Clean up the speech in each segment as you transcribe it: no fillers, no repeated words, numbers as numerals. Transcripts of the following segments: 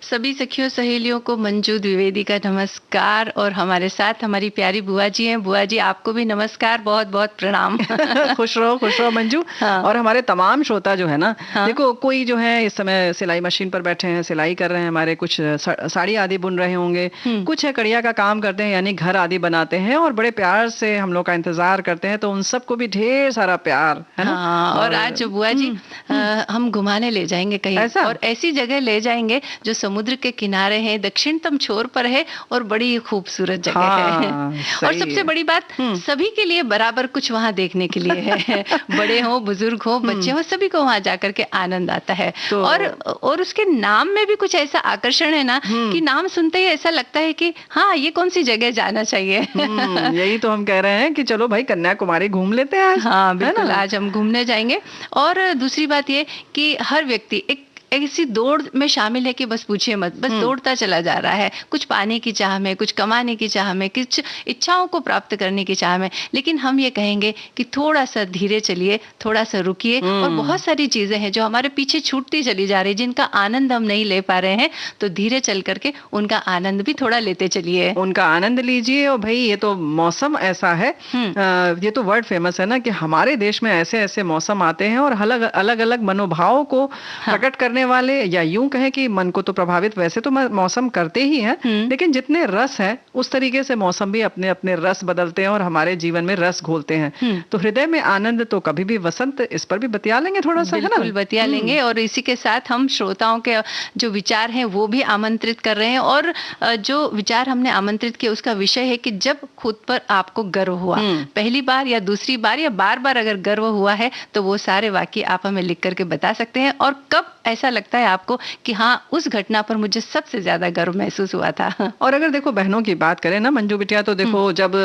सभी सखियों सहेलियों को मंजू द्विवेदी का नमस्कार। और हमारे साथ हमारी प्यारी बुआ जी हैं। बुआ जी आपको भी नमस्कार, बहुत बहुत प्रणाम। खुश रहो मंजू। हाँ। और हमारे तमाम श्रोता जो है ना, हाँ। देखो कोई जो है इस समय सिलाई मशीन पर बैठे हैं, सिलाई कर रहे हैं, हमारे कुछ साड़ी आदि बुन रहे होंगे, कुछ है कड़िया का काम करते हैं यानी घर आदि बनाते हैं और बड़े प्यार से हम लोग का इंतजार करते हैं, तो उन सबको भी ढेर सारा प्यार है ना। हाँ, और आज बुआ जी हम घुमाने ले जाएंगे कहीं ऐसा? और ऐसी जगह ले जाएंगे जो समुद्र के किनारे है, दक्षिणतम छोर पर है और बड़ी खूबसूरत जगह है। और सबसे बड़ी बात सभी के लिए बराबर कुछ वहाँ देखने के लिए है। बड़े हो, बुजुर्ग हो, बच्चे हो, सभी को वहाँ जाकर के आनंद आता है। तो और उसके नाम में भी कुछ ऐसा आकर्षण है ना कि नाम सुनते ही ऐसा लगता है कि हाँ, ये कौन सी जगह जाना चाहिए। यही तो हम कह रहे हैं कि चलो भाई कन्याकुमारी घूम लेते हैं आज। हाँ बिल्कुल, आज हम घूमने जाएंगे। और दूसरी बात ये कि हर व्यक्ति एक ऐसी दौड़ में शामिल है कि बस पूछिए मत, बस दौड़ता चला जा रहा है, कुछ पाने की चाह में, कुछ कमाने की चाह में, कुछ इच्छाओं को प्राप्त करने की चाह में। लेकिन हम ये कहेंगे कि थोड़ा सा धीरे चलिए, थोड़ा सा रुकिए। और बहुत सारी चीजें हैं जो हमारे पीछे छूटती चली जा रही, जिनका आनंद हम नहीं ले पा रहे हैं, तो धीरे चल करके उनका आनंद भी थोड़ा लेते चलिए। उनका आनंद लीजिए। और भाई ये तो मौसम ऐसा है, ये तो वर्ड फेमस है ना कि हमारे देश में ऐसे ऐसे मौसम आते हैं और अलग अलग मनोभाव को प्रकट करने वाले, या यूं कहें कि मन को तो प्रभावित वैसे तो मौसम करते ही हैं, लेकिन जितने रस है उस तरीके से मौसम भी अपने अपने रस बदलते हैं और हमारे जीवन में रस घोलते हैं। तो हृदय में आनंद तो कभी भी वसंत, इस पर भी बतिया लेंगे थोड़ा सा, है ना? बिल्कुल बतिया लेंगे। और इसी के साथ हम श्रोताओं के जो विचार हैं वो भी आमंत्रित कर रहे हैं। और जो विचार हमने आमंत्रित किया उसका विषय है कि जब खुद पर आपको गर्व हुआ, पहली बार या दूसरी बार या बार बार अगर गर्व हुआ है, तो वो सारे वाक्य आप हमें लिख करके बता सकते हैं। और कब ऐसा लगता है आपको कि हाँ, उस घटना पर मुझे सबसे ज्यादा गर्व महसूस हुआ था। और अगर देखो बहनों की बात करें ना मंजू बिटिया, तो देखो जब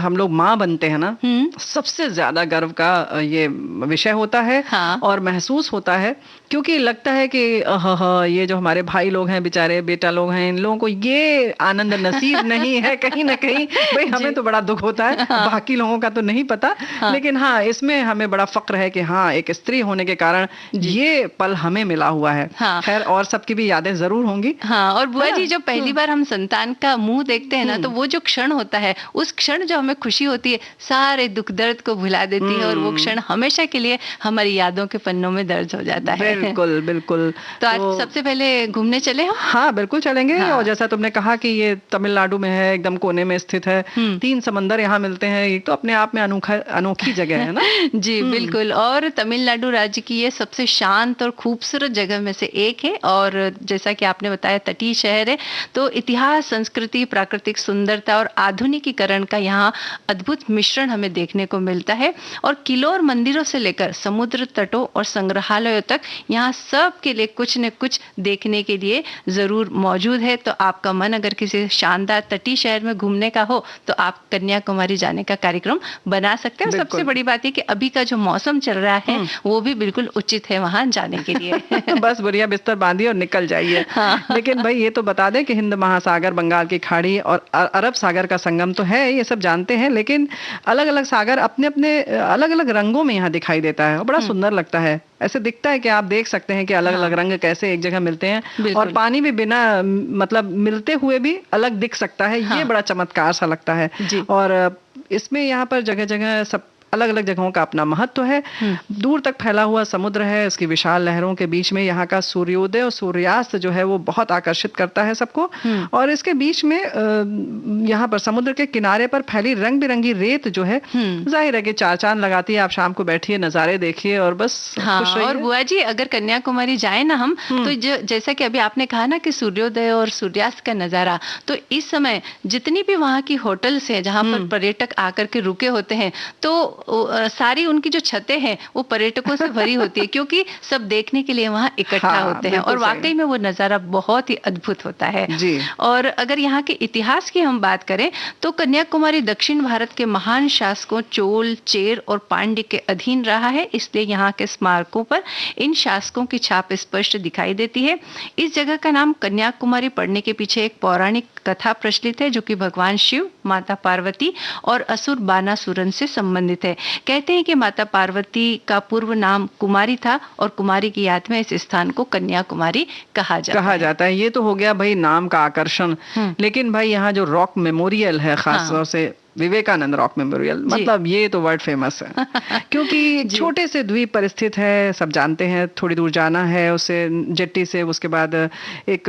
हम लोग माँ बनते हैं ना, सबसे ज्यादा गर्व का ये विषय होता है। हाँ। और महसूस होता है, क्योंकि लगता है कि ये जो हमारे भाई लोग हैं, बेचारे बेटा लोग हैं, इन लोगों को ये आनंद नसीब नहीं है कहीं ना कहीं। भाई हमें तो बड़ा दुख होता है, बाकी लोगों का तो नहीं पता। लेकिन हाँ, इसमें हमें बड़ा फक्र है कि हाँ, एक स्त्री होने के कारण ये पल हमें मिला हुआ है। खैर, और सबकी भी यादें जरूर होंगी। हाँ, और बुआ जी जब पहली बार हम संतान का मुंह देखते हैं ना, तो वो जो क्षण होता है, उस क्षण जो हमें खुशी होती है, सारे दुख दर्द को भुला देती है और वो क्षण हमेशा के लिए हमारी यादों के पन्नों में दर्ज हो जाता है। बिल्कुल बिल्कुल। तो आज सबसे पहले घूमने चले हम। हाँ बिल्कुल चलेंगे। और जैसा तुमने कहा कि ये तमिलनाडु में है, एकदम कोने में स्थित है, 3 समंदर यहाँ मिलते हैं, ये तो अपने आप में अनोखी जगह है ना। जी बिल्कुल। और तमिलनाडु राज्य की ये सबसे शांत और खूबसूरत जगह में से एक है। और जैसा कि आपने बताया, तटीय शहर है, तो इतिहास, संस्कृति, प्राकृतिक सुंदरता और आधुनिकीकरण का यहाँ अद्भुत मिश्रण हमें देखने को मिलता है। और किलों और मंदिरों से लेकर समुद्र तटों और संग्रहालयों तक यहाँ सब के लिए कुछ न कुछ देखने के लिए जरूर मौजूद है। तो आपका मन अगर किसी शानदार तटीय शहर में घूमने का हो, तो आप कन्याकुमारी जाने का कार्यक्रम बना सकते हैं। सबसे बड़ी बात है कि अभी का जो मौसम चल रहा है वो भी बिल्कुल उचित है वहां जाने के लिए। बस बढ़िया बिस्तर बांधिए और निकल जाइए। लेकिन भाई ये तो बता दें कि हिंद महासागर, बंगाल की खाड़ी और अरब सागर का संगम तो है, ये सब जानते हैं, लेकिन अलग अलग सागर अपने अपने अलग अलग रंगों में यहाँ दिखाई देता है और बड़ा सुंदर लगता है। ऐसे दिखता है कि आप देख सकते हैं कि अलग अलग रंग कैसे एक जगह मिलते हैं, और पानी भी बिना मतलब मिलते हुए भी अलग दिख सकता है। ये बड़ा चमत्कार सा लगता है। और इसमें यहाँ पर जगह जगह सब अलग अलग जगहों का अपना महत्व है। दूर तक फैला हुआ समुद्र है, उसकी विशाल लहरों के बीच में यहाँ का सूर्योदय और सूर्यास्त जो है वो बहुत आकर्षित करता है सबको। और इसके बीच में यहाँ पर समुद्र के किनारे पर फैली रंग बिरंगी रेत जो है, जाहिर है कि चार चांद लगाती है। आप शाम को बैठिए, नजारे देखिए और बस खुश रहिए। और बुआ जी अगर कन्याकुमारी जाए ना हम, तो जैसा कि अभी आपने कहा ना कि सूर्योदय और सूर्यास्त का नजारा, तो इस समय जितनी भी वहाँ की होटल्स है जहाँ पर पर्यटक आकर के रुके होते हैं, तो सारी उनकी जो छतें हैं वो पर्यटकों से भरी होती है, क्योंकि सब देखने के लिए वहाँ इकट्ठा होते हैं। और वाकई में वो नज़ारा बहुत ही अद्भुत होता है। और अगर यहाँ के इतिहास की हम बात करें, तो कन्याकुमारी दक्षिण भारत के महान शासकों चोल, चेर और पांड्य के अधीन रहा है, इसलिए यहाँ के स्मारकों पर इन शासकों की छाप स्पष्ट दिखाई देती है। इस जगह का नाम कन्याकुमारी पड़ने के पीछे एक पौराणिक कथा प्रचलित है, जो कि भगवान शिव, माता पार्वती और असुर बानासुरन से संबंधित है। है। कहते हैं कि माता पार्वती का पूर्व नाम कुमारी था और कुमारी की याद में इस स्थान को कन्याकुमारी कहा जाता है। ये तो हो गया भाई नाम का आकर्षण, लेकिन भाई यहाँ जो रॉक मेमोरियल है, खास तौर से विवेकानंद रॉक मेमोरियल, मतलब ये तो वर्ल्ड फेमस है क्योंकि छोटे से द्वीप पर स्थित है, सब जानते हैं। थोड़ी दूर जाना है उसे जेट्टी से, उसके बाद एक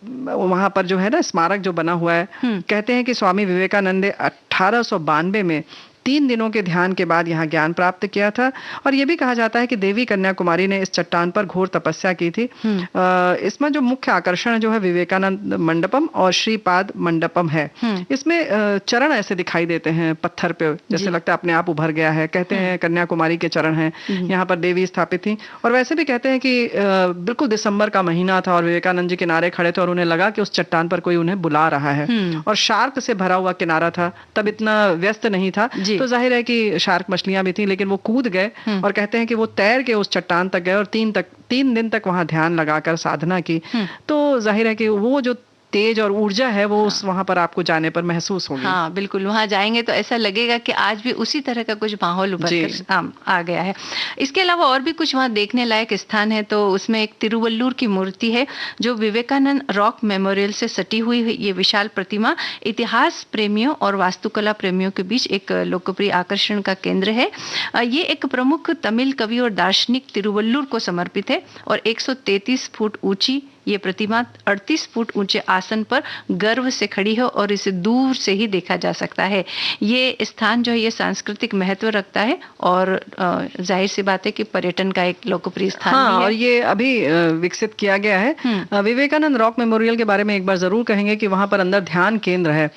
वहां पर जो है ना स्मारक जो बना हुआ है, कहते हैं कि स्वामी विवेकानंद ने 1892 में 3 दिनों के ध्यान के बाद यहाँ ज्ञान प्राप्त किया था। और ये भी कहा जाता है कि देवी कन्याकुमारी ने इस चट्टान पर घोर तपस्या की थी। इसमें जो मुख्य आकर्षण जो है विवेकानंद मंडपम और श्रीपाद मंडपम है। इसमें चरण ऐसे दिखाई देते हैं पत्थर पे, जैसे लगता है अपने आप उभर गया है। कहते हैं कन्याकुमारी के चरण हैं, यहाँ पर देवी स्थापित थी। और वैसे भी कहते हैं कि बिल्कुल दिसंबर का महीना था और विवेकानंद जी किनारे खड़े थे और उन्हें लगा कि उस चट्टान पर कोई उन्हें बुला रहा है। और शार्क से भरा हुआ किनारा था, तब इतना व्यस्त नहीं था, तो जाहिर है कि शार्क मछलियां भी थी, लेकिन वो कूद गए और कहते हैं कि वो तैर के उस चट्टान तक गए और 3 दिन तक वहां ध्यान लगाकर साधना की। तो जाहिर है कि वो जो तेज और ऊर्जा है वो उस वहां पर आपको जाने पर महसूस होगी। हाँ बिल्कुल, वहां जाएंगे तो ऐसा लगेगा कि आज भी उसी तरह का कुछ माहौल उभर कर आ गया है। इसके अलावा और भी कुछ वहां देखने लायक स्थान है, तो उसमें एक तिरुवल्लुर की मूर्ति है जो विवेकानंद रॉक मेमोरियल से सटी हुई ये विशाल प्रतिमा इतिहास प्रेमियों और वास्तुकला प्रेमियों के बीच एक लोकप्रिय आकर्षण का केंद्र है। ये एक प्रमुख तमिल कवि और दार्शनिक तिरुवल्लुर को समर्पित है और 133 फुट ऊंची ये प्रतिमा 38 फुट ऊंचे आसन पर गर्व से खड़ी है और इसे दूर से ही देखा जा सकता है। ये स्थान जो है ये सांस्कृतिक महत्व रखता है और जाहिर सी बात है कि पर्यटन का एक लोकप्रिय स्थान भी है। और ये अभी विकसित किया गया है। विवेकानंद रॉक मेमोरियल के बारे में एक बार जरूर कहेंगे कि वहां पर अंदर ध्यान केंद्र है।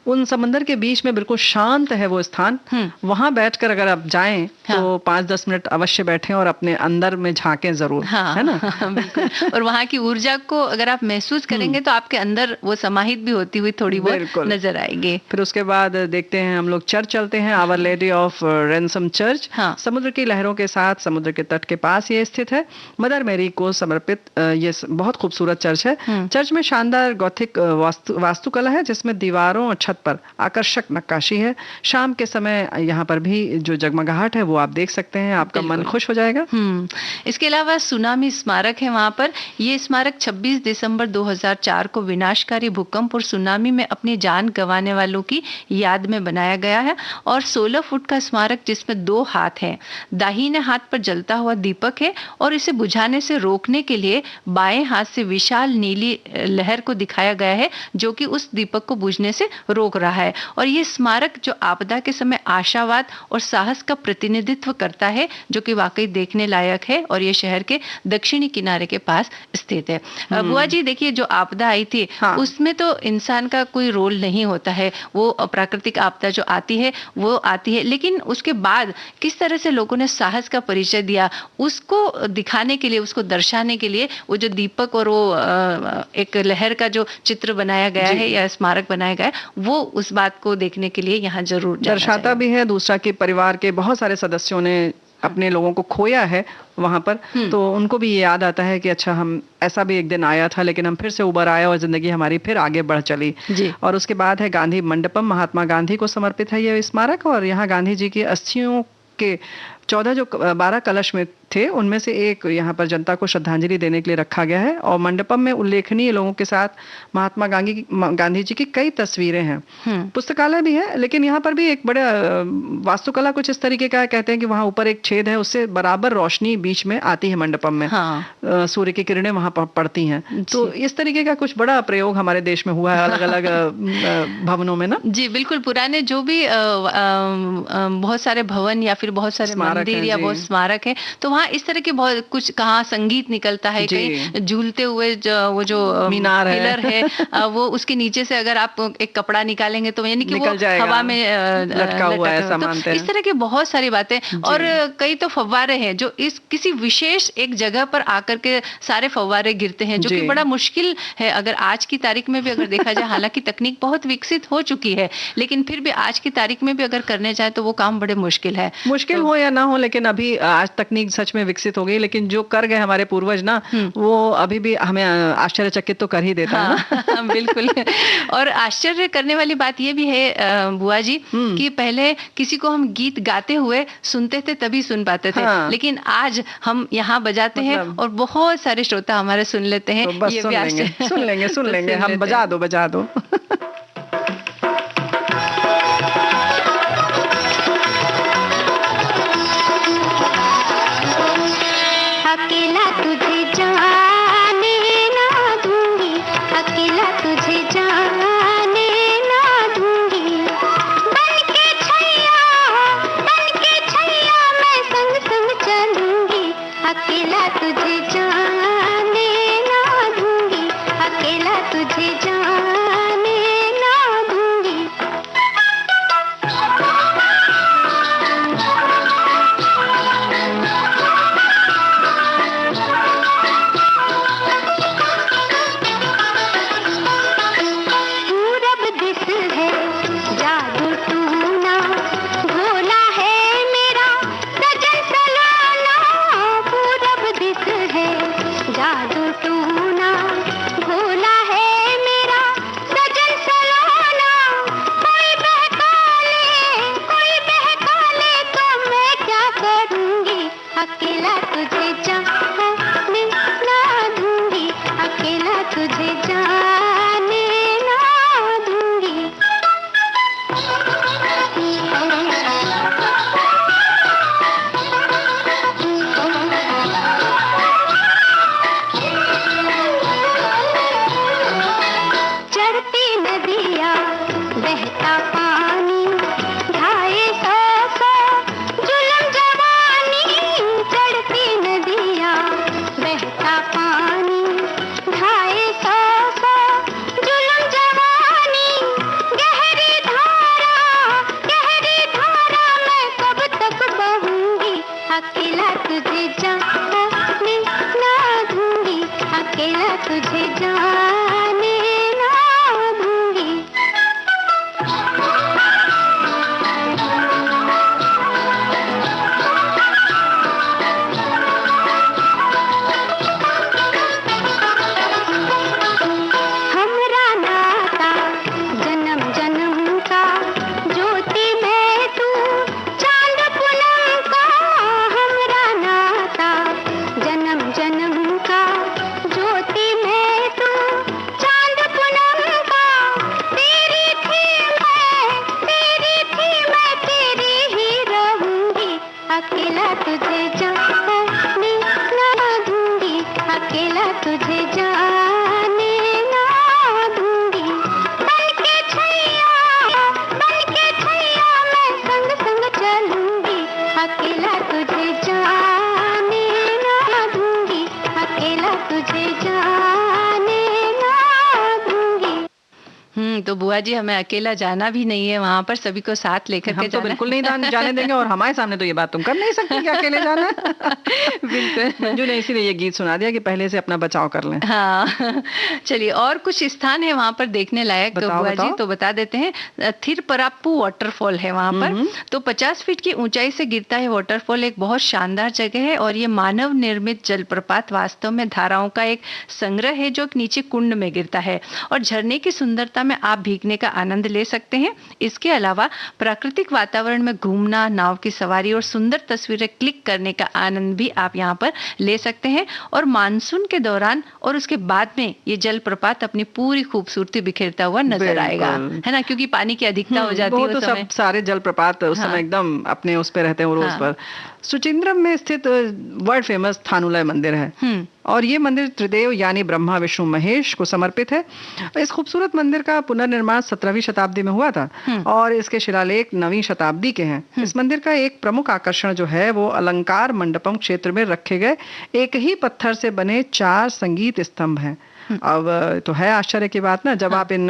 उन समंदर के बीच में बिल्कुल शांत है वो स्थान। वहां बैठकर अगर आप जाएं तो 5-10 मिनट अवश्य बैठें और अपने अंदर में झांकें जरूर, है ना? बिल्कुल। और वहां की ऊर्जा को अगर आप महसूस करेंगे तो आपके अंदर वो समाहित भी होती हुई थोड़ी बहुत नजर आएगी। फिर उसके बाद देखते हैं हम लोग चर्च चलते हैं, our lady of ransom church. समुद्र की लहरों के साथ समुद्र के तट के पास ये स्थित है। मदर मैरी को समर्पित ये बहुत खूबसूरत चर्च है। चर्च में शानदार गॉथिक वास्तुकला है जिसमें दीवारों और छत पर आकर्षक नक्काशी है। शाम के समय यहाँ पर भी जो जगमगाहट है वो आप देख सकते हैं, आपका मन खुश हो जाएगा। इसके अलावा सुनामी स्मारक है वहां पर। ये स्मारक 26 दिसंबर 2004 को विनाशकारी भूकंप और सुनामी में अपनी जान गंवाने वालों की याद में बनाया गया है और 16 फुट का स्मारक जिसमें 2 हाथ हैं। दाहिने हाथ पर जलता हुआ दीपक है और इसे बुझाने से रोकने के लिए बाएं हाथ से विशाल नीली लहर को दिखाया गया है जो कि उस दीपक को बुझने से रोक रहा है। और ये स्मारक जो आपदा के समय आशावाद और साहस का प्रतिनिधित्व करता है जो कि वाकई देखने लायक है और ये शहर के दक्षिणी किनारे के पास स्थित है। बुआ जी देखिए, जो आपदा आई थी उसमें तो इंसान का कोई रोल नहीं होता है, वो प्राकृतिक आपदा जो आती है वो आती है, लेकिन उसके बाद किस तरह से लोगों ने साहस का परिचय दिया उसको दिखाने के लिए, उसको दर्शाने के लिए वो जो दीपक और वो एक लहर का जो चित्र बनाया गया है या स्मारक बनाया गया है, वो उस बात को देखने के लिए यहाँ जरूर दर्शाता भी है। दूसरा कि परिवार के बहुत सारे सदस्यों ने अपने लोगों को खोया है वहां पर, तो उनको भी ये याद आता है कि अच्छा हम ऐसा भी एक दिन आया था लेकिन हम फिर से उबर आए और जिंदगी हमारी फिर आगे बढ़ चली। और उसके बाद है गांधी मंडपम, महात्मा गांधी को समर्पित है ये स्मारक और यहाँ गांधी जी की अस्थियों के 12 कलश में थे, उनमें से एक यहाँ पर जनता को श्रद्धांजलि देने के लिए रखा गया है। और मंडपम में उल्लेखनीय लोगों के साथ महात्मा गांधी जी की कई तस्वीरें हैं। पुस्तकालय भी है, लेकिन यहाँ पर भी एक बड़ा वास्तुकला कुछ इस तरीके का है। कहते हैं कि वहाँ ऊपर एक छेद है, उससे बराबर रोशनी बीच में आती है मंडपम में। सूर्य की किरणें वहां पर पड़ती हैं। तो इस तरीके का कुछ बड़ा प्रयोग हमारे देश में हुआ है अलग अलग भवनों में ना। जी बिल्कुल, पुराने जो भी बहुत सारे भवन या फिर बहुत सारे मंदिर या बहुत स्मारक है, तो वहाँ इस तरह के बहुत कुछ, कहाँ संगीत निकलता है, कहीं झूलते हुए वो जो मीनार है वो उसके नीचे से अगर आप एक कपड़ा निकालेंगे तो यानी कि वो हवा में लटका हुआ है, तो इस तरह की बहुत सारी बातें। और कई तो फव्वारे हैं जो इस किसी विशेष एक जगह पर आकर के सारे फव्वारे गिरते हैं, जो कि बड़ा मुश्किल है अगर आज की तारीख में भी अगर देखा जाए। हालांकि तकनीक बहुत विकसित हो चुकी है, लेकिन फिर भी आज की तारीख में भी अगर करने जाए तो वो काम बड़े मुश्किल है। मुश्किल हो या ना हो, लेकिन अभी आज तकनीक सच सच में विकसित हो गई, लेकिन जो कर गए हमारे पूर्वज ना, वो अभी भी हमें आश्चर्यचकित तो कर ही देता है ना। बिल्कुल। और आश्चर्य करने वाली बात ये भी है बुआ जी कि पहले किसी को हम गीत गाते हुए सुनते थे तभी सुन पाते थे, लेकिन आज हम यहाँ बजाते हैं और बहुत सारे श्रोता हमारे सुन लेते हैं। तो बस ये सुन लेंगे हम, बजा दो। अकेला तुझे जाने ना दूंगी, अकेला तुझे जाने ना दूंगी, बन के छैया मैं संग संग चलूंगी, अकेला तुझे जाने ना दूंगी, अकेला तुझे जाने ना दूंगी। पूरब दिस है जादू टूना, भोला है मेरा सजन सलोना, पूरब दिस है जादू टूना, भोला है मेरा सजन सलोना, कोई बहका ले तो मैं क्या करूंगी, अकेला तुझे जाने ना दूंगी, अकेला तुझे जाने ना दूंगी। चढ़ती नदिया बहता पानी, ढाए सौ जुल्म जवानी, चढ़ती नदिया बहता पानी, ढाए सौ जुल्म जवानी, गहरी धारा मैं कब तक बहूंगी, अकेला तुझे जाने ना दूंगी, अकेला तुझे जाने ना दूंगी। हमरा नाता जन्म जन्म का, ज्योति में तू चांद पूनम का, हमरा नाता जन्म जन्म का, ज्योति में तू चांद पूनम का, तेरी थी मैं तेरी ही रहूंगी, अकेला तुझे जाने ना दूंगी, अकेला तुझे जाने ना दूंगी, बन के छैया मैं संग संग चलूंगी, अकेला तुझे जाने ना दूंगी, अकेला तुझे जाने ना दूंगी। तो बुआ जी हमें अकेला जाना भी नहीं है, वहां पर सभी को साथ लेकर के हम तो जाना बिल्कुल नहीं जाने देंगे, और हमारे सामने तो ये बात तुम कर नहीं सकती कि अकेले जाना है। बिल्कुल। मंजू ने इसीलिए ये गीत सुना दिया कि पहले से अपना बचाव कर लें। हाँ, चलिए और कुछ स्थान है वहां पर देखने लायक बुआ जी, तो बता देते हैं। थिरपराप्पू वाटरफॉल है वहां पर, तो 50 फीट की ऊंचाई से गिरता है वाटरफॉल, एक बहुत शानदार जगह है, और ये मानव निर्मित जलप्रपात वास्तव में धाराओं का एक संग्रह है जो नीचे कुंड में गिरता है, और झरने की सुंदरता में आप भीगने का आनंद ले सकते हैं। इसके अलावा प्राकृतिक वातावरण में घूमना, नाव की सवारी और सुंदर तस्वीरें क्लिक करने का आनंद भी आप यहाँ पर ले सकते हैं। और मानसून के दौरान और उसके बाद में ये जलप्रपात अपनी पूरी खूबसूरती बिखेरता हुआ नजर आएगा, है ना, क्योंकि पानी की अधिकता हो जाती है तो सब सारे जलप्रपात उस समय एकदम अपने उस पे रहते हैं, उस पर। सुचिंद्रम में स्थित वर्ल्ड फेमस थानुलय मंदिर है, और ये मंदिर त्रिदेव यानी ब्रह्मा विष्णु महेश को समर्पित है। इस खूबसूरत मंदिर का पुनर्निर्माण 17वीं शताब्दी में हुआ था, और इसके शिलालेख 9वीं शताब्दी के हैं। इस मंदिर का एक प्रमुख आकर्षण जो है वो अलंकार मंडपम क्षेत्र में रखे गए एक ही पत्थर से बने 4 संगीत स्तंभ हैं। अब तो है आश्चर्य की बात ना, जब आप इन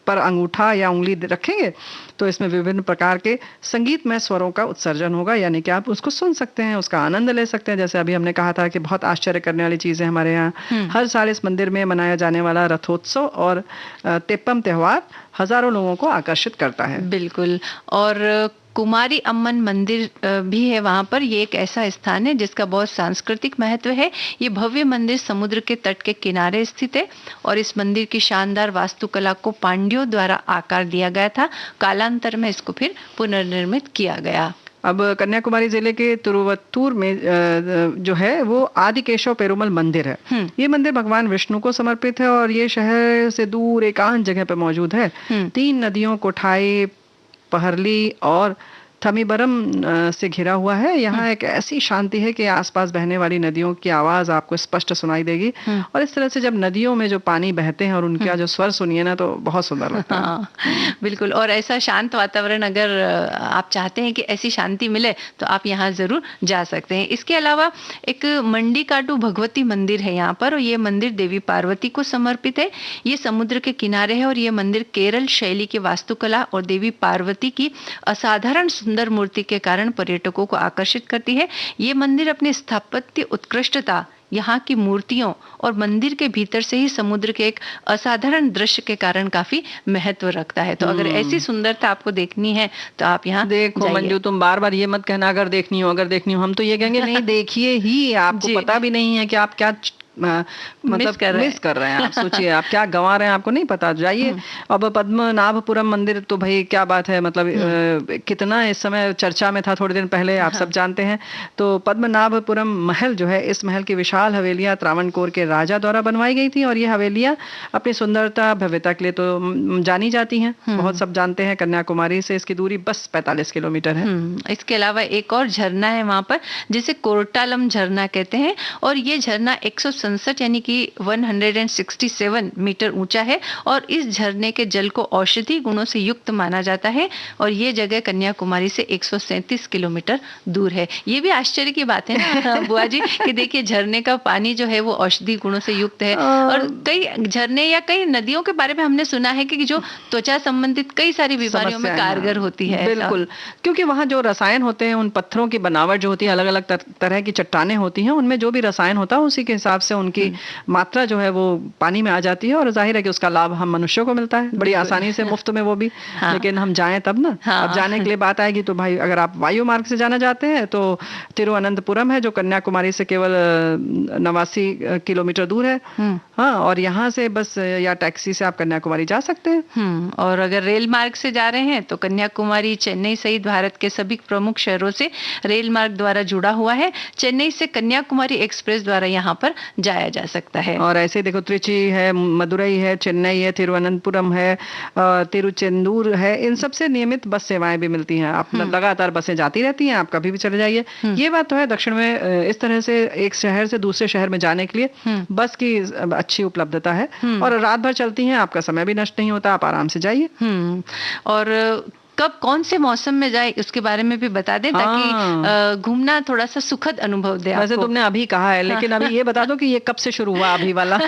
पर अंगूठा या उंगली रखेंगे तो इसमें विभिन्न प्रकार के संगीतमय स्वरों का उत्सर्जन होगा, यानी कि आप उसको सुन सकते हैं, उसका आनंद ले सकते हैं। जैसे अभी हमने कहा था कि बहुत आश्चर्य करने वाली चीजें हमारे यहाँ हर साल इस मंदिर में मनाया जाने वाला रथोत्सव और तेप्पम त्योहार हजारों लोगों को आकर्षित करता है। बिल्कुल। और कुमारी अम्मन मंदिर भी है वहां पर। ये एक ऐसा स्थान है जिसका बहुत सांस्कृतिक महत्व है। ये भव्य मंदिर समुद्र के तट के किनारे स्थित है और इस मंदिर की शानदार वास्तुकला को पांड्यों द्वारा आकार दिया गया था। कालांतर में इसको फिर पुनर्निर्मित किया गया। अब कन्याकुमारी जिले के तिरुवत्तूर में जो है वो आदिकेशव पेरुमल मंदिर है। ये मंदिर भगवान विष्णु को समर्पित है और ये शहर से दूर एकांत जगह पे मौजूद है। 3 नदियों कोठाई, पहरली और थमीबरम से घिरा हुआ है। यहाँ एक ऐसी शांति है कि आसपास बहने वाली नदियों की आवाज आपको स्पष्ट सुनाई देगी और इस तरह से जब नदियों में जो पानी बहते हैं और उनका जो स्वर सुनिए ना तो बहुत सुंदर लगता है। हाँ, बिल्कुल। और ऐसा शांत वातावरण अगर आप चाहते हैं कि ऐसी शांति मिले तो आप यहाँ जरूर जा सकते हैं। इसके अलावा एक मंडीकाटू भगवती मंदिर है यहाँ पर और ये मंदिर देवी पार्वती को समर्पित है। ये समुद्र के किनारे है और ये मंदिर केरल शैली की वास्तुकला और देवी पार्वती की असाधारण सुंदर मूर्ति के कारण पर्यटकों को आकर्षित करती है। ये मंदिर अपनी स्थापत्य उत्कृष्टता, यहाँ की मूर्तियों और मंदिर के भीतर से ही समुद्र के एक असाधारण दृश्य के कारण काफी महत्व रखता है। तो अगर ऐसी सुंदरता आपको देखनी है तो आप यहाँ देखो मंजू, तुम बार बार ये मत कहना अगर देखनी हो, अगर देखनी हो। हम तो ये कहेंगे नहीं देखिए ही, आपको पता भी नहीं है कि आप क्या मतलब मिस कर रहे हैं। आप सोचिए आप क्या गंवा रहे हैं, आपको नहीं पता। जाइए। अब पद्मनाभपुरम मंदिर तो भाई क्या बात है, मतलब कितना इस समय चर्चा में था थोड़े दिन पहले, आप सब जानते हैं। तो पद्मनाभपुरम महल जो है, इस महल की विशाल हवेलियां त्रावणकोर के राजा द्वारा बनवाई गई थी और ये हवेलियां अपनी सुंदरता भव्यता के लिए तो जानी जाती हैं, बहुत सब जानते हैं। कन्याकुमारी से इसकी दूरी बस 45 किलोमीटर है। इसके अलावा एक और झरना है वहां पर जिसे कोर्टालम झरना कहते हैं और ये झरना 167 यानी कि 167 मीटर ऊंचा है और इस झरने के जल को औषधि गुणों से युक्त माना जाता है और ये जगह कन्याकुमारी से 137 किलोमीटर दूर है। ये भी आश्चर्य की बात है ना बुआ जी कि देखिए झरने का पानी जो है वो औषधि गुणों से युक्त है और कई झरने या कई नदियों के बारे में हमने सुना है कि जो त्वचा संबंधित कई सारी बीमारियों में कारगर होती है। बिल्कुल, क्योंकि वहाँ जो रसायन होते हैं, उन पत्थरों की बनावट जो होती है, अलग अलग तरह की चट्टानें होती हैं, उनमें जो भी रसायन होता है उसी के हिसाब से उनकी मात्रा जो है वो पानी में आ जाती है और जाहिर है कि उसका लाभ हम मनुष्यों को मिलता है बड़ी आसानी से, मुफ्त में वो भी। हाँ। लेकिन हम जाएं तब ना। हाँ। अब जाने के लिए बात आएगी तो भाई अगर आप वायु मार्ग से जाना चाहते हैं तो तिरुवनंतपुरम है जो कन्याकुमारी से केवल 89 किलोमीटर दूर है। हाँ, और यहाँ से बस या टैक्सी से आप कन्याकुमारी जा सकते हैं। और अगर रेल मार्ग से जा रहे हैं तो कन्याकुमारी चेन्नई सहित भारत के सभी प्रमुख शहरों से रेल मार्ग द्वारा जुड़ा हुआ है। चेन्नई से कन्याकुमारी एक्सप्रेस द्वारा यहाँ पर जाया जा सकता है। और ऐसे देखो त्रिची है, मदुरई है, चेन्नई है, तिरुवनंतपुरम है, तिरुचेंदूर है, इन सब से नियमित बस सेवाएं भी मिलती हैं। आप लगातार बसें जाती रहती हैं, आप कभी भी चले जाइए। ये बात तो है दक्षिण में इस तरह से एक शहर से दूसरे शहर में जाने के लिए बस की अच्छी उपलब्धता है और रात भर चलती हैं, आपका समय भी नष्ट नहीं होता, आप आराम से जाइए। और कब कौन से मौसम में जाए उसके बारे में भी बता दें ताकि घूमना थोड़ा सा सुखद अनुभव दे आपको। वैसे तुमने अभी कहा है लेकिन अभी ये बता दो कि ये कब से शुरू हुआ अभी वाला।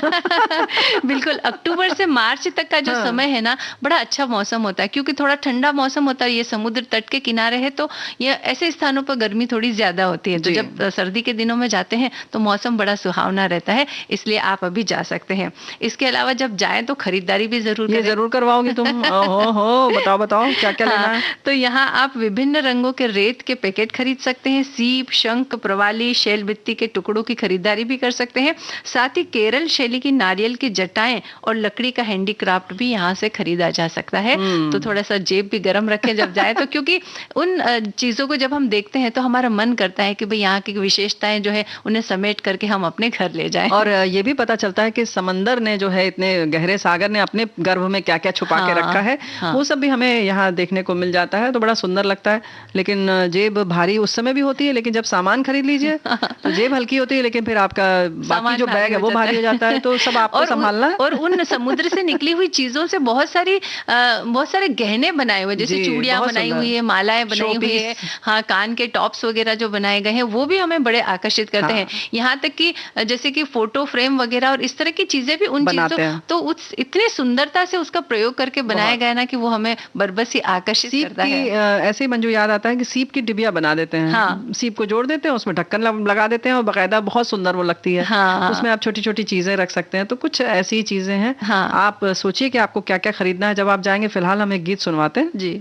बिल्कुल, अक्टूबर से मार्च तक का जो समय है ना बड़ा अच्छा मौसम होता है क्योंकि थोड़ा ठंडा मौसम होता है। ये समुद्र तट के किनारे है तो ये ऐसे स्थानों पर गर्मी थोड़ी ज्यादा होती है। तो जब सर्दी के दिनों में जाते हैं तो मौसम बड़ा सुहावना रहता है, इसलिए आप अभी जा सकते हैं। इसके अलावा जब जाए तो खरीदारी भी जरूर करवाओगी तुम। हो बताओ क्या क्या लेना है? तो यहाँ आप विभिन्न रंगों के रेत के पैकेट खरीद सकते हैं। सीप, शंख, प्रवाली, शैल बित्ती के टुकड़ों की खरीदारी भी कर सकते हैं। साथ ही केरल शैली की नारियल की जटाएं और लकड़ी का हैंडीक्राफ्ट भी यहाँ से खरीदा जा सकता है। तो थोड़ा सा जेब भी गर्म रखें जब जाए तो, क्योंकि उन चीजों को जब हम देखते हैं तो हमारा मन करता है कि भाई यहाँ की विशेषताएं जो है उन्हें समेट करके हम अपने घर ले जाएं। और ये भी पता चलता है कि समंदर ने जो है, इतने गहरे सागर ने अपने गर्भ में क्या क्या छुपा के रखा है, वो सब भी हमें यहाँ देखने को मिल जाता है। तो बड़ा सुंदर लगता है। लेकिन जेब भारी उस समय भी होती है, लेकिन जब सामान खरीद लीजिए तो जेब हल्की होती है, लेकिन फिर आपका बाकी जो बैग है वो भारी हो जाता है। तो सब आपको संभालना है। और उन समुद्र से निकली हुई चीजों से बहुत सारे गहने बनाए हुए, जैसे चूड़ियां बनाई हुई है, मालाएं बनाई हुई है, हाँ, कान के टॉप्स वगैरह जो बनाए गए हैं वो भी हमें बड़े आकर्षित करते हैं। यहाँ तक कि जैसे कि फोटो फ्रेम वगैरह और इस तरह की चीजें भी उन चीजों तो इतनी सुंदरता से उसका प्रयोग करके बनाया गया ना कि वो हमें बरबस ही आकर्षित करता है। ऐसे ही मंजू याद आता है कि सीप की डिबिया बना देते हैं। हाँ। सीप को जोड़ देते हैं, उसमें ढक्कन लगा देते हैं और बकायदा बहुत सुंदर वो लगती है। हाँ। उसमें आप छोटी छोटी चीजें रख सकते हैं। तो कुछ ऐसी चीजें हैं। हाँ। आप सोचिए कि आपको क्या क्या खरीदना है जब आप जाएंगे। फिलहाल हम एक गीत सुनवाते हैं जी।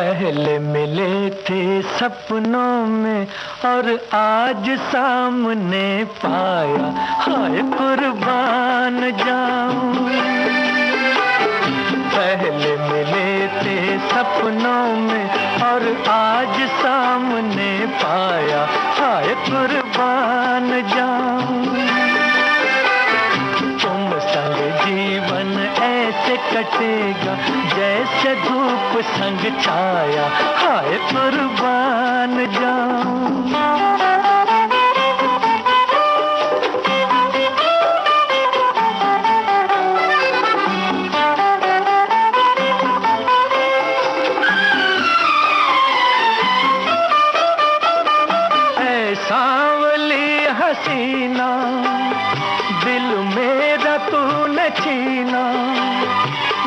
पहले मिले थे सपनों में और आज सामने पाया, हाय कुर्बान जाऊं। पहले मिले थे सपनों में और आज सामने पाया, हाय कुर्बान जाऊं। तुम संग जीवन ऐसे कटेगा जैसे धूप संग छाया, हाय कुर्बान जाऊं। सांवली हसीना दिल मेरा तूने छीना,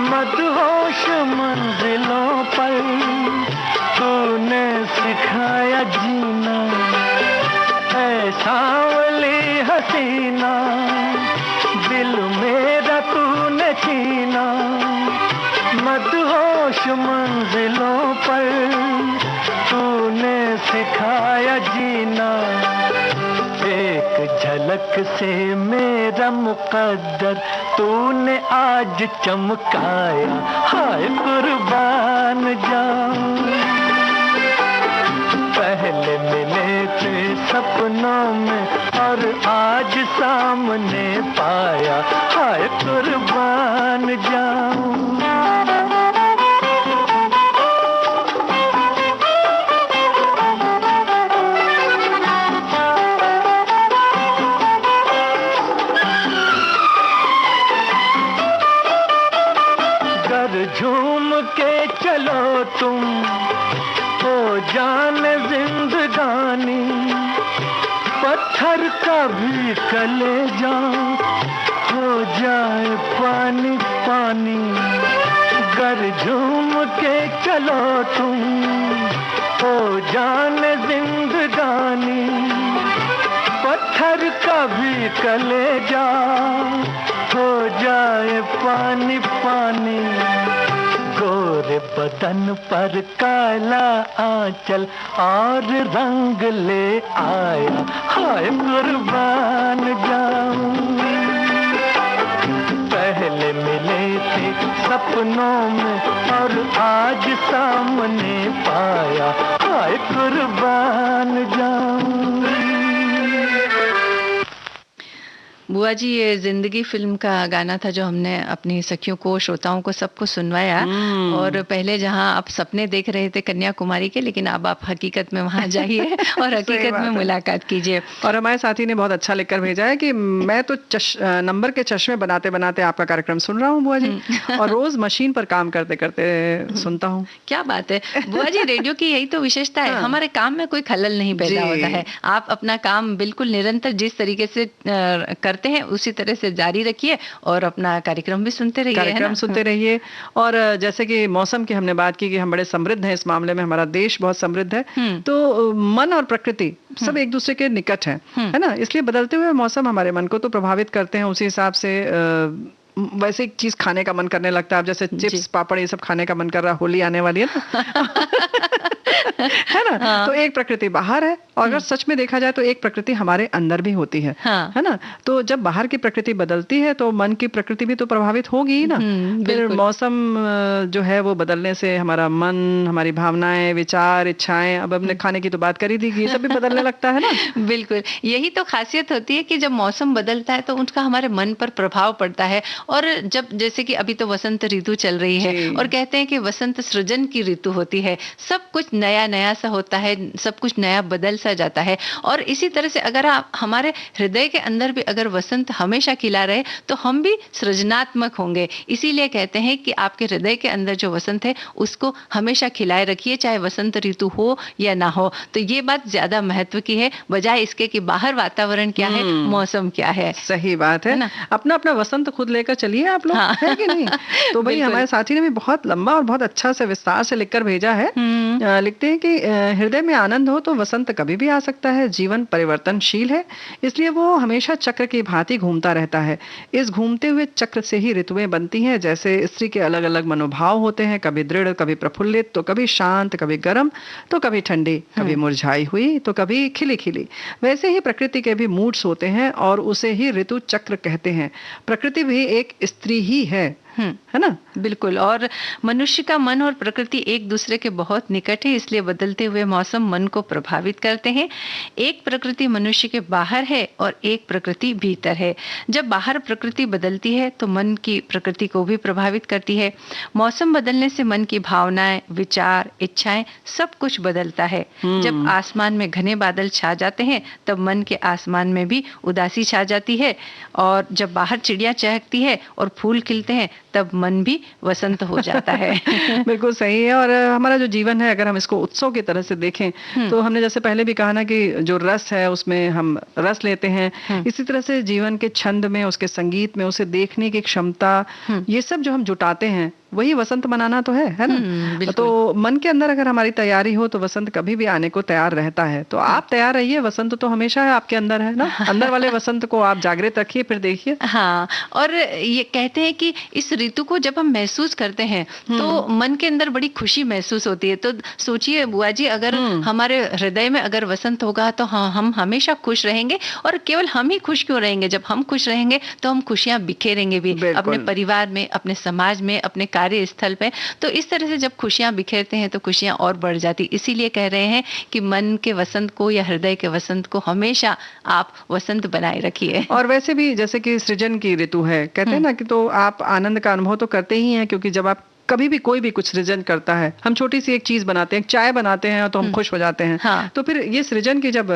मदहोश मंजिलों पर तूने सिखाया जीना। ऐ सांवली हसीना दिल मेरा तूने छीना, मदहोश मंजिलों पर तूने सिखाया जीना। एक झलक से मेरा मुकद्दर तूने आज चमकाया, हाय कुर्बान जाऊं। पहले मिले थे सपनों में और आज सामने पाया, हाय कुर्बान जाऊं। झूम के चलो तुम हो जाने जिंदगानी, पत्थर का भी कलेजा हो जाए पानी पानी। गर झूम के चलो तुम हो जाने जिंदगानी, पत्थर का भी कलेजा हो जाए पानी पानी। गोरे बदन पर काला आंचल और रंग ले आया, हाय कुर्बान जाऊं। पहले मिले थे सपनों में और आज सामने पाया, हाय कुर्बान जाऊं। बुआ जी, ये जिंदगी फिल्म का गाना था जो हमने अपनी सखियों को, श्रोताओं को, सबको सुनवाया। और पहले जहां आप सपने देख रहे थे कन्याकुमारी के, लेकिन अब आप हकीकत में वहां जाइए और हकीकत में मुलाकात कीजिए। और हमारे साथी ने बहुत अच्छा लिखकर भेजा है कि मैं तो नंबर के चश्मे बनाते बनाते आपका कार्यक्रम सुन रहा हूँ बुआ जी, और रोज मशीन पर काम करते करते सुनता हूँ। क्या बात है बुआ जी, रेडियो की यही तो विशेषता है, हमारे काम में कोई खलल नहीं पैदा होता है। आप अपना काम बिल्कुल निरंतर जिस तरीके से करते हैं उसी तरह से जारी रखिए और अपना कार्यक्रम भी सुनते रहिए। और जैसे कि मौसम की हमने बात की कि हम बड़े समृद्ध हैं इस मामले में, हमारा देश बहुत समृद्ध है, तो मन और प्रकृति सब एक दूसरे के निकट है ना। इसलिए बदलते हुए मौसम हमारे मन को तो प्रभावित करते हैं। उसी हिसाब से वैसे एक चीज खाने का मन करने लगता है, अब जैसे चिप्स पापड़ ये सब खाने का मन कर रहा, होली आने वाली है ना है ना। हाँ। तो एक प्रकृति बाहर है, और अगर सच में देखा जाए तो एक प्रकृति हमारे अंदर भी होती है। हाँ। है ना। तो जब बाहर की प्रकृति बदलती है तो मन की प्रकृति भी तो प्रभावित होगी ही ना। फिर मौसम जो है वो बदलने से हमारा मन, हमारी भावनाएं, विचार, इच्छाएं, अब हमने खाने की तो बात करी थी, ये सब भी बदलने लगता है ना। बिल्कुल, यही तो खासियत होती है कि जब मौसम बदलता है तो उनका हमारे मन पर प्रभाव पड़ता है। और जब जैसे कि अभी तो वसंत ऋतु चल रही है और कहते हैं कि वसंत सृजन की ऋतु होती है, सब कुछ नया नया सा होता है, सब कुछ नया बदल सा जाता है। और इसी तरह से अगर आप हमारे हृदय के अंदर भी अगर वसंत हमेशा खिला रहे तो हम भी सृजनात्मक होंगे। इसीलिए कहते हैं कि आपके हृदय के अंदर जो वसंत है उसको हमेशा खिलाए रखिए, चाहे वसंत ऋतु हो या ना हो। तो ये बात ज्यादा महत्व की है, बजाय इसके कि बाहर वातावरण क्या है, मौसम क्या है। सही बात है ना। अपना अपना वसंत खुद लेकर चलिए आप लोग। हाँ। है कि नहीं। तो भाई हमारे साथी ने भी बहुत लंबा और बहुत अच्छा से विस्तार से लिखकर भेजा है। लिखते हैं कि हृदय में आनंद हो तो वसंत कभी भी आ सकता है। जीवन परिवर्तनशील है, इसलिए वो हमेशा चक्र की भांति घूमता रहता है। इस घूमते हुए चक्र से ही ऋतुएं बनती हैं। जैसे स्त्री के अलग अलग मनोभाव होते हैं, कभी दृढ़, कभी प्रफुल्लित, तो कभी शांत, कभी गर्म, तो कभी ठंडी, कभी मुरझाई हुई, तो कभी खिली खिली। वैसे ही प्रकृति के भी मूड्स होते हैं और उसे ही ऋतु चक्र कहते हैं। प्रकृति भी एक स्त्री ही है ना? बिल्कुल। और मनुष्य का मन और प्रकृति एक दूसरे के बहुत निकट है, इसलिए बदलते हुए मौसम मन को प्रभावित करते हैं। एक प्रकृति मनुष्य के बाहर है और एक प्रकृति भीतर है। जब बाहर प्रकृति बदलती है तो मन की प्रकृति को भी प्रभावित करती है। मौसम बदलने से मन की भावनाएं, विचार, इच्छाएं सब कुछ बदलता है। जब आसमान में घने बादल छा जाते हैं तब मन के आसमान में भी उदासी छा जाती है, और जब बाहर चिड़िया चहकती है और फूल खिलते हैं तब मन भी वसंत हो जाता है। बिल्कुल सही है। और हमारा जो जीवन है, अगर हम इसको उत्सव की तरह से देखें तो हमने जैसे पहले भी कहा ना कि जो रस है उसमें हम रस लेते हैं, इसी तरह से जीवन के छंद में, उसके संगीत में, उसे देखने की क्षमता, ये सब जो हम जुटाते हैं वही वसंत मनाना तो है ना? तो मन के अंदर अगर हमारी तैयारी हो तो वसंत कभी भी आने को तैयार रहता है। तो आप तैयार रहिए, वसंत तो हमेशा है आपके अंदर, है ना? अंदर वाले वसंत को आप जागृत रखिए, फिर देखिए। हाँ, और ये कहते हैं कि इस ऋतु को जब हम महसूस करते हैं तो मन के अंदर बड़ी खुशी महसूस होती है। तो सोचिए बुआ जी, अगर हमारे हृदय में अगर वसंत होगा तो हाँ, हम हमेशा खुश रहेंगे। और केवल हम ही खुश क्यों रहेंगे, जब हम खुश रहेंगे तो हम खुशियां बिखेरेंगे भी अपने परिवार में, अपने समाज में, अपने कार्य स्थल पे। तो इस तरह से जब खुशियां बिखेरते हैं तो खुशियां और बढ़ जाती। इसीलिए कह रहे हैं कि मन के वसंत को या हृदय के वसंत को हमेशा आप वसंत बनाए रखिए। और वैसे भी जैसे कि सृजन की ऋतु है, कहते हैं ना कि तो आप आनंद का अनुभव तो करते ही हैं, क्योंकि जब आप कभी भी कोई भी कुछ सृजन करता है, हम छोटी सी एक चीज बनाते हैं, चाय बनाते हैं तो हम खुश हो जाते हैं। हाँ। तो फिर ये सृजन की जब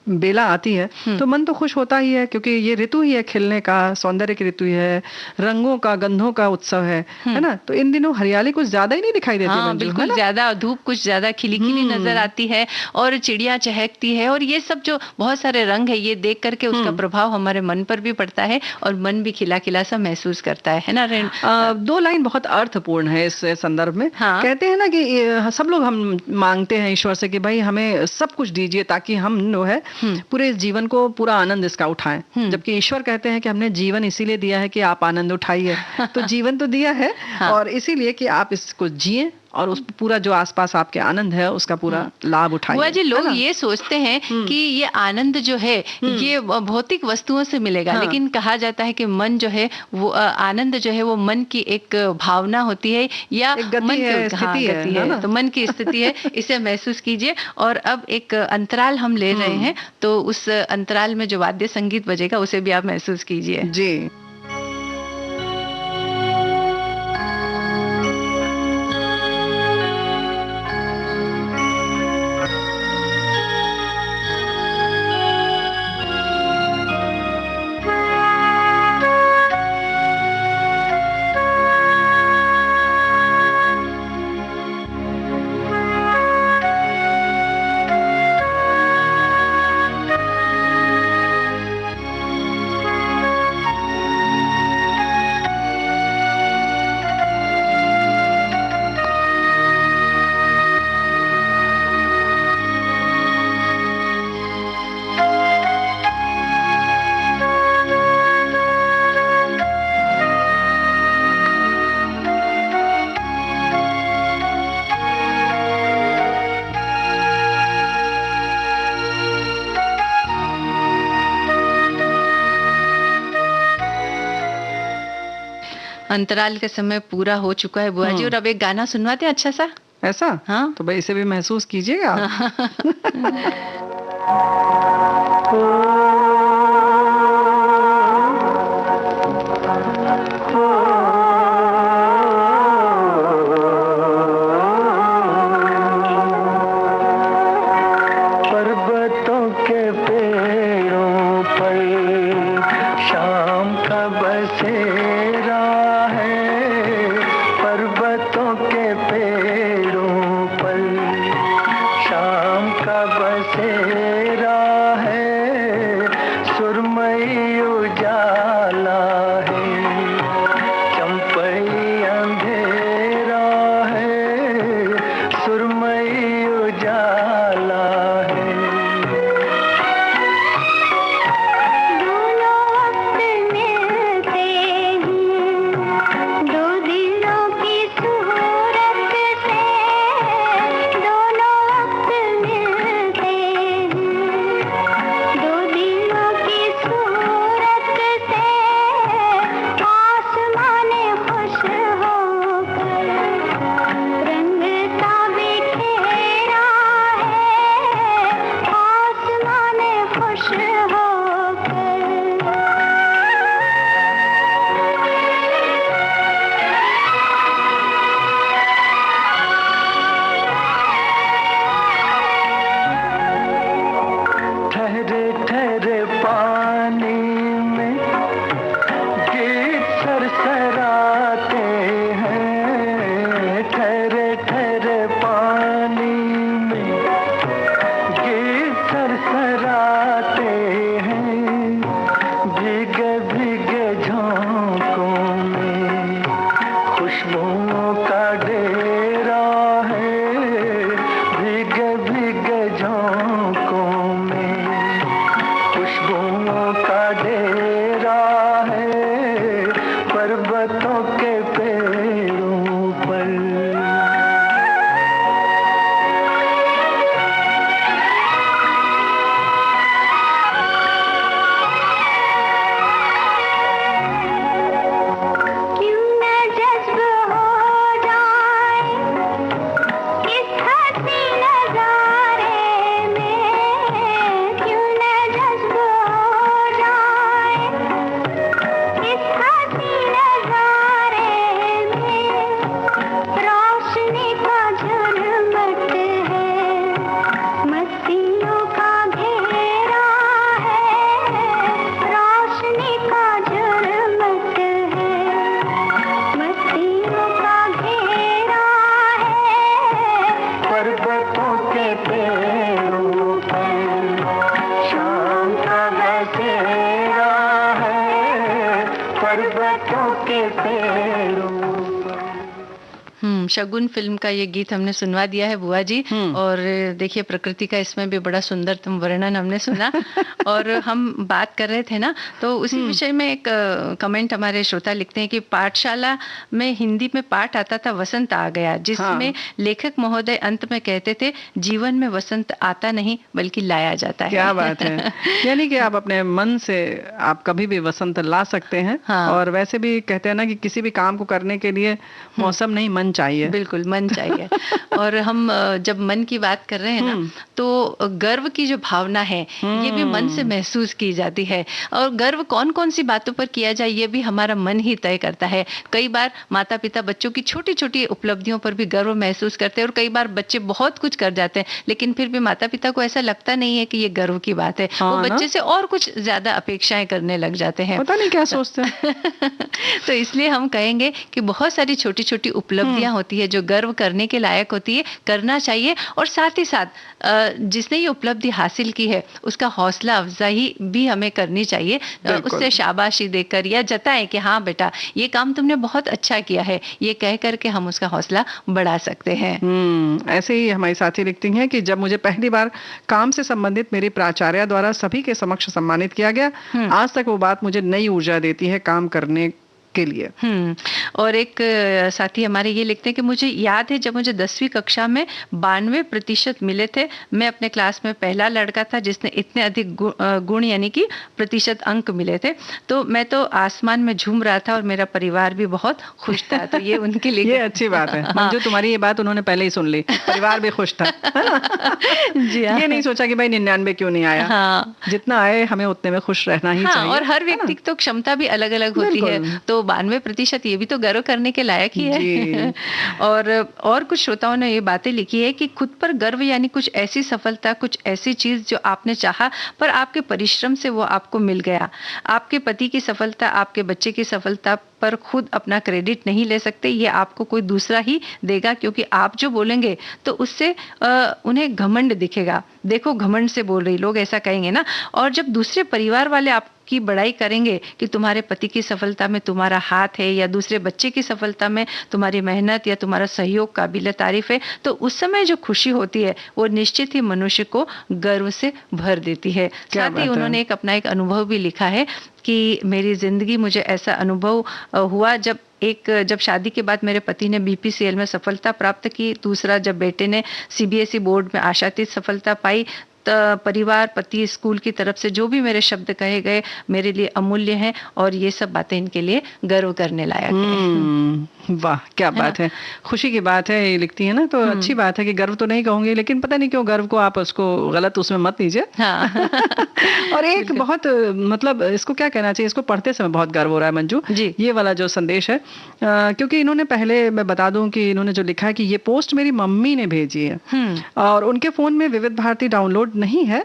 बेला आती है तो मन तो खुश होता ही है, क्योंकि ये ऋतु ही है खिलने का, सौंदर्य की ऋतु है, रंगों का, गंधों का उत्सव है ना? तो इन दिनों हरियाली कुछ ज्यादा ही नहीं दिखाई देती। हाँ, बिल्कुल ज्यादा, धूप कुछ ज्यादा खिली खिली नजर आती है और चिड़िया चहकती है, और ये सब जो बहुत सारे रंग है, ये देख करके उसका प्रभाव हमारे मन पर भी पड़ता है और मन भी खिला खिला सा महसूस करता है ना? दो लाइन बहुत अर्थपूर्ण है इस संदर्भ में। हाँ। कहते हैं ना कि सब लोग हम मांगते हैं ईश्वर से कि भाई हमें सब कुछ दीजिए ताकि हम जो है पूरे इस जीवन को पूरा आनंद इसका उठाएं। जबकि ईश्वर कहते हैं कि हमने जीवन इसीलिए दिया है कि आप आनंद उठाइए। तो जीवन तो दिया है और इसीलिए कि आप इसको जिए और उस पूरा जो आसपास आपके आनंद है उसका पूरा लाभ उठाइए। बुआ जी, लोग ये सोचते हैं कि ये आनंद जो है ये भौतिक वस्तुओं से मिलेगा, लेकिन कहा जाता है कि मन जो है वो आनंद जो है वो मन की एक भावना होती है या गति है, स्थिति है। तो मन की स्थिति है, इसे महसूस कीजिए। और अब एक अंतराल हम ले रहे हैं, तो उस अंतराल में जो वाद्य संगीत बजेगा उसे भी आप महसूस कीजिए। जी। अंतराल का समय पूरा हो चुका है बुआ जी, और अब एक गाना सुनवाते हैं अच्छा सा। ऐसा? हाँ। तो भाई इसे भी महसूस कीजिएगा आप। पर्वतों के पेड़ों पर शाम का बसेरा है, पर्वतों के पेड़ों पर शाम का बसेरा है, सुरमई उजाला है, चंपई अंधेरा है, सुरमई उजाला है। दोनों वक्त मिलते हैं, दो दिलों की सूरत से, दोनों वक्त मिलते हैं, दो दिलों की सूरत से, आसमाने खुश होकर रंगता बिखेरा है, आसमाने खुश होकर। ठहरे ठहरे पानी में गीत सरसराते हैं, ठहरे ठहरे पानी में गीत सरसराते हैं, भीगे भीगे झोंकों में खुशबुओं का डेरा है, भीगे भीगे झोंकों में खुशबुओं का डेरा है, पर्वतों के पेड़ों पर। क्यों न जज्ब हो जाए इस हंसी नजारे में, क्यों न जज्ब हो जाए इस हंसी नजारे में, रोशनी का झुरमुट है, मस्तियों का घेरा है, रोशनी का झुरमुट है, मस्तियों का घेरा है, पर्वतों के पेड़ों पर शाम का बसेरा है, पर्वतों के पेड़ों पर। शगुन फिल्म का ये गीत हमने सुनवा दिया है बुआ जी। और देखिए प्रकृति का इसमें भी बड़ा सुंदरतम वर्णन हमने सुना। और हम बात कर रहे थे ना, तो उसी विषय में एक कमेंट हमारे श्रोता लिखते हैं कि पाठशाला में हिंदी में पाठ आता था वसंत आ गया, जिसमें लेखक महोदय अंत में कहते थे जीवन में वसंत आता नहीं बल्कि लाया जाता है। क्या बात है। यानी कि आप अपने मन से आप कभी भी वसंत ला सकते हैं। हाँ। और वैसे भी कहते हैं ना कि किसी भी काम को करने के लिए मौसम नहीं, मन चाहिए। बिल्कुल मन चाहिए। और हम जब मन की बात कर रहे हैं ना, तो गर्व की जो भावना है ये भी मन से महसूस की जाती है। और गर्व कौन कौन सी बातों पर किया जाए ये भी हमारा मन ही तय करता है। कई बार माता पिता बच्चों की छोटी छोटी उपलब्धियों पर भी गर्व महसूस करते हैं, और कई बार बच्चे बहुत कुछ कर जाते हैं लेकिन फिर भी माता पिता को ऐसा लगता नहीं है कि ये गर्व की बात है। वो बच्चे से और कुछ ज्यादा अपेक्षाएं करने लग जाते हैं, पता नहीं क्या सोचते हैं। तो इसलिए हम कहेंगे कि बहुत सारी छोटी छोटी उपलब्धियां होती है जो गर्व करने के लायक होती है, करना चाहिए। और साथ ही साथ जिसने ये उपलब्धि हासिल की है उसका हौसला अफजाई भी हमें करनी चाहिए, उससे शाबाशी देकर या जताएं कि हाँ बेटा ये काम तुमने बहुत अच्छा किया है, ये कह करके हम उसका हौसला बढ़ा सकते हैं। ऐसे ही हमारी साथी लिखती हैं कि जब मुझे पहली बार काम से संबंधित मेरी प्राचार्य द्वारा सभी के समक्ष सम्मानित किया गया, आज तक वो बात मुझे नई ऊर्जा देती है काम करने के लिए। और एक साथी हमारे ये लिखते हैं कि मुझे याद है जब मुझे 10वीं कक्षा में 92% मिले थे। मैं अपने क्लास में पहला लड़का था जिसने इतने अधिक गुण यानी कि प्रतिशत अंक मिले थे। तो मैं तो आसमान में झूम रहा था और मेरा परिवार भी बहुत खुश था। तो ये उनके लिए ये अच्छी बात है। मंजू तुम्हारी ये बात उन्होंने पहले ही सुन ली, परिवार भी खुश था। जी हाँ। ये नहीं सोचा कि भाई 99 क्यों नहीं आया। हाँ। जितना आए हमें उतने में खुश रहना ही चाहिए। और हर व्यक्ति की तो क्षमता भी अलग अलग होती है, तो 92% ये भी तो गर्व करने के लायक ही है। और कुछ श्रोताओं ने ये बातें लिखी है कि खुद पर गर्व यानी कुछ ऐसी सफलता, कुछ ऐसी चीज जो आपने चाहा पर आपके परिश्रम से वो आपको मिल गया। आपके पति की सफलता, आपके बच्चे की सफलता पर खुद अपना क्रेडिट नहीं ले सकते, ये आपको कोई दूसरा ही देगा, क्योंकि आप जो बोलेंगे तो उससे उन्हें घमंड दिखेगा। देखो घमंड से बोल रही, लोग ऐसा कहेंगे ना। और जब दूसरे परिवार वाले आप की बड़ाई करेंगे कि तुम्हारे पति की सफलता में तुम्हारा हाथ है या दूसरे बच्चे की सफलता में तुम्हारी मेहनत या तुम्हारा सहयोग काबिल तारीफ है, तो उस समय जो खुशी होती है वो निश्चित ही मनुष्य को गर्व से भर देती है। साथ ही उन्होंने एक अपना एक अनुभव भी लिखा है कि मेरी जिंदगी, मुझे ऐसा अनुभव हुआ जब शादी के बाद मेरे पति ने बीपीसीएल में सफलता प्राप्त की, दूसरा जब बेटे ने सीबीएसई बोर्ड में आशातीत सफलता पाई, परिवार, पति, स्कूल की तरफ से जो भी मेरे शब्द कहे गए मेरे लिए अमूल्य हैं और ये सब बातें इनके लिए गर्व करने लायक है। वाह, क्या बात है, खुशी की बात है ये लिखती है ना, तो अच्छी बात है कि गर्व तो नहीं कहूंगी, लेकिन पता नहीं क्यों गर्व को आप उसको गलत उसमें मत लीजिए। हाँ। और एक बहुत मतलब इसको क्या कहना चाहिए, इसको पढ़ते समय बहुत गर्व हो रहा है मंजू जी, ये वाला जो संदेश है, क्योंकि इन्होंने पहले मैं बता दूं कि इन्होंने जो लिखा है कि ये पोस्ट मेरी मम्मी ने भेजी है और उनके फोन में विविध भारती डाउनलोड नहीं है,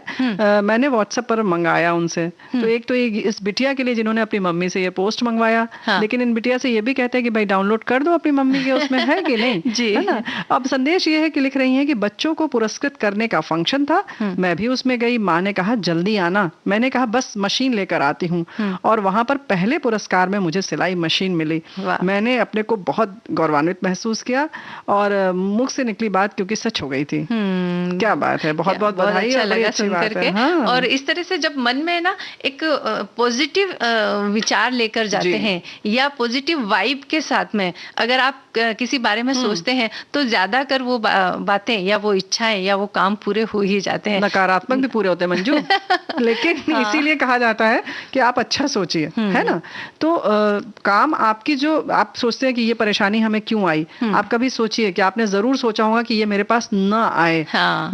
मैंने व्हाट्सएप पर मंगाया उनसे। तो एक तो इस बिटिया के लिए जिन्होंने अपनी मम्मी से ये पोस्ट मंगवाया, लेकिन इन बिटिया से ये भी कहते हैं कि भाई डाउनलोड कर दो अपनी मम्मी के, उसमें है कि नहीं जी, है ना। अब संदेश ये है कि लिख रही हैं कि बच्चों को पुरस्कृत करने का फंक्शन था, मैं भी उसमें गई, माँ ने कहा जल्दी आना, मैंने कहा बस मशीन लेकर आती हूँ, और वहां पर पहले पुरस्कार में मुझे सिलाई मशीन मिली। मैंने अपने को बहुत गौरवान्वित महसूस किया और मुख से निकली बात क्योंकि सच हो गई थी। क्या बात है, बहुत बहुत बधाई, अच्छा लगा सुन करके। हाँ। और इस तरह से जब मन में ना एक पॉजिटिव विचार लेकर जाते हैं या पॉजिटिव वाइब के साथ में अगर आप किसी बारे में सोचते हैं तो ज्यादा कर वो बातें या वो इच्छाएं या वो काम पूरे हो ही जाते हैं। नकारात्मक भी पूरे होते हैं मंजू। लेकिन इसीलिए कहा जाता है कि आप अच्छा सोचिए, है ना। तो काम आपकी जो आप सोचते हैं कि ये परेशानी हमें क्यों आई, आप कभी सोचिए कि आपने जरूर सोचा होगा कि ये मेरे पास न आए,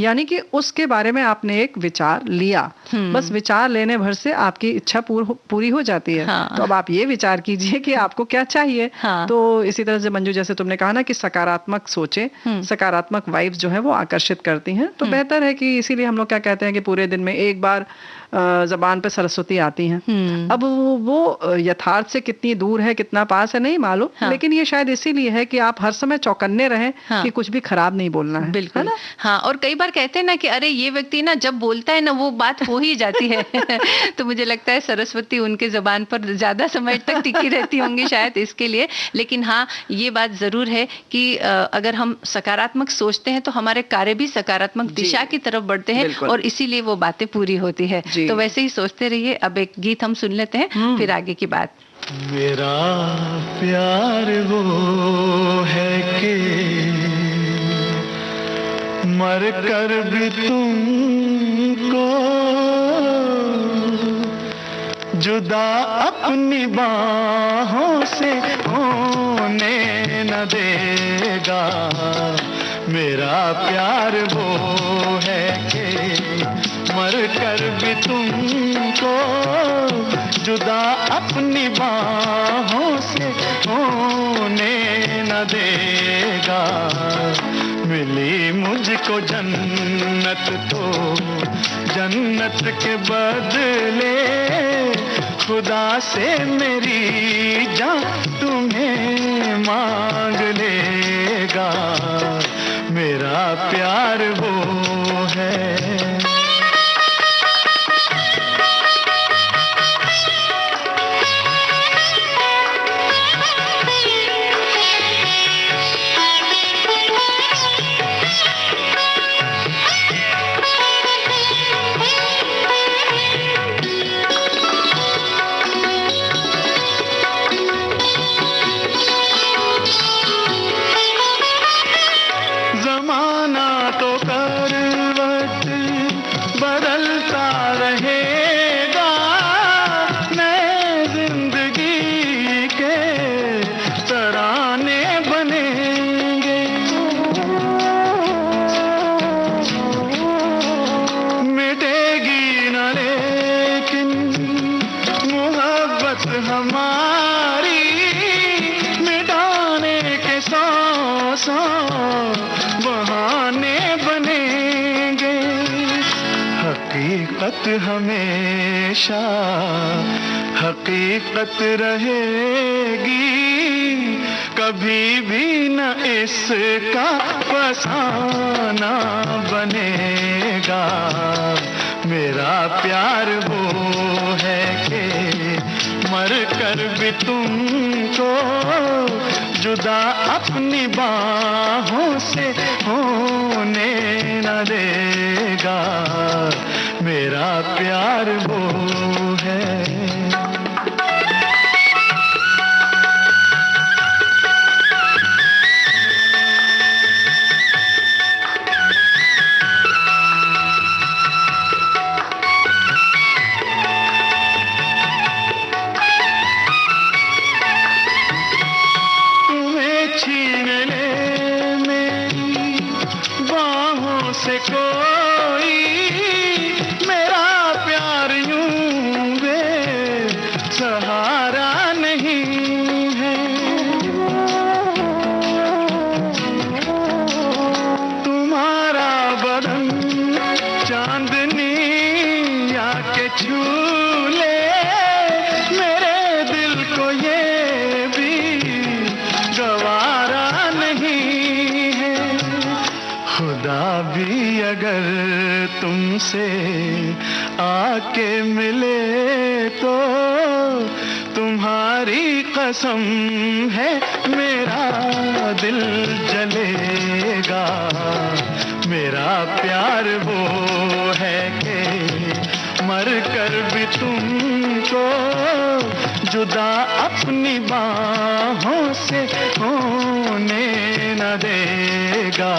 यानी कि उसके बारे में आपने एक विचार लिया, बस विचार लेने भर से आपकी इच्छा पूरी हो जाती है। तो अब आप ये विचार कीजिए कि आपको क्या चाहिए। तो इसी तरह से मंजू, जैसे तुमने कहा ना कि सकारात्मक सोचे, सकारात्मक वाइब्स जो है वो आकर्षित करती हैं, तो बेहतर है कि इसीलिए हम लोग क्या कहते हैं कि पूरे दिन में एक बार जबान पे सरस्वती आती हैं। अब वो यथार्थ से कितनी दूर है कितना पास है नहीं मालूम, लेकिन ये शायद इसीलिए है कि आप हर समय चौकन्ने रहें कि कुछ भी खराब नहीं बोलना है। बिल्कुल, है ना? हाँ, और कई बार कहते हैं ना कि अरे ये व्यक्ति ना जब बोलता है ना वो बात हो ही जाती है। तो मुझे लगता है सरस्वती उनके जबान पर ज्यादा समय तक टिकी रहती होंगी शायद इसके लिए। लेकिन हाँ, ये बात जरूर है कि अगर हम सकारात्मक सोचते हैं तो हमारे कार्य भी सकारात्मक दिशा की तरफ बढ़ते हैं और इसीलिए वो बातें पूरी होती है। तो वैसे ही सोचते रहिए। अब एक गीत हम सुन लेते हैं, फिर आगे की बात। मेरा प्यार वो है कि मर कर भी तुमको जुदा अपनी बाहों से होने न देगा। मेरा प्यार वो है कि मर कर भी तुमको जुदा अपनी बाहों से होने न देगा। मिली मुझको जन्नत तो जन्नत के बदले खुदा से मेरी जान तुम्हें मांग लेगा। मेरा प्यार वो है। हमेशा हकीकत रहेगी, कभी भी न इसका फसाना बनेगा। मेरा प्यार वो है कि भी तुमको जुदा अपनी बाहों से होने न देगा। मेरा प्यार वो है। कोई मेरा प्यार यूं सहारा नहीं है। तुम्हारा बदन चांदनी आके छू ले मेरे दिल को ये भी गवारा नहीं है। खुदा भी अगर तुमसे आके मिले तो तुम्हारी कसम है मेरा दिल जलेगा। मेरा प्यार वो है कि मर कर भी तुमको जुदा अपनी बाहों से होने न देगा।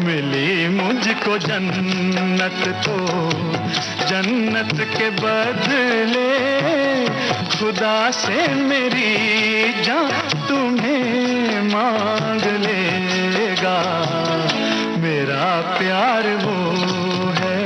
मिली मुझको जन्नत तो जन्नत के बदले खुदा से मेरी जान तुम्हें मांग लेगा। मेरा प्यार वो है।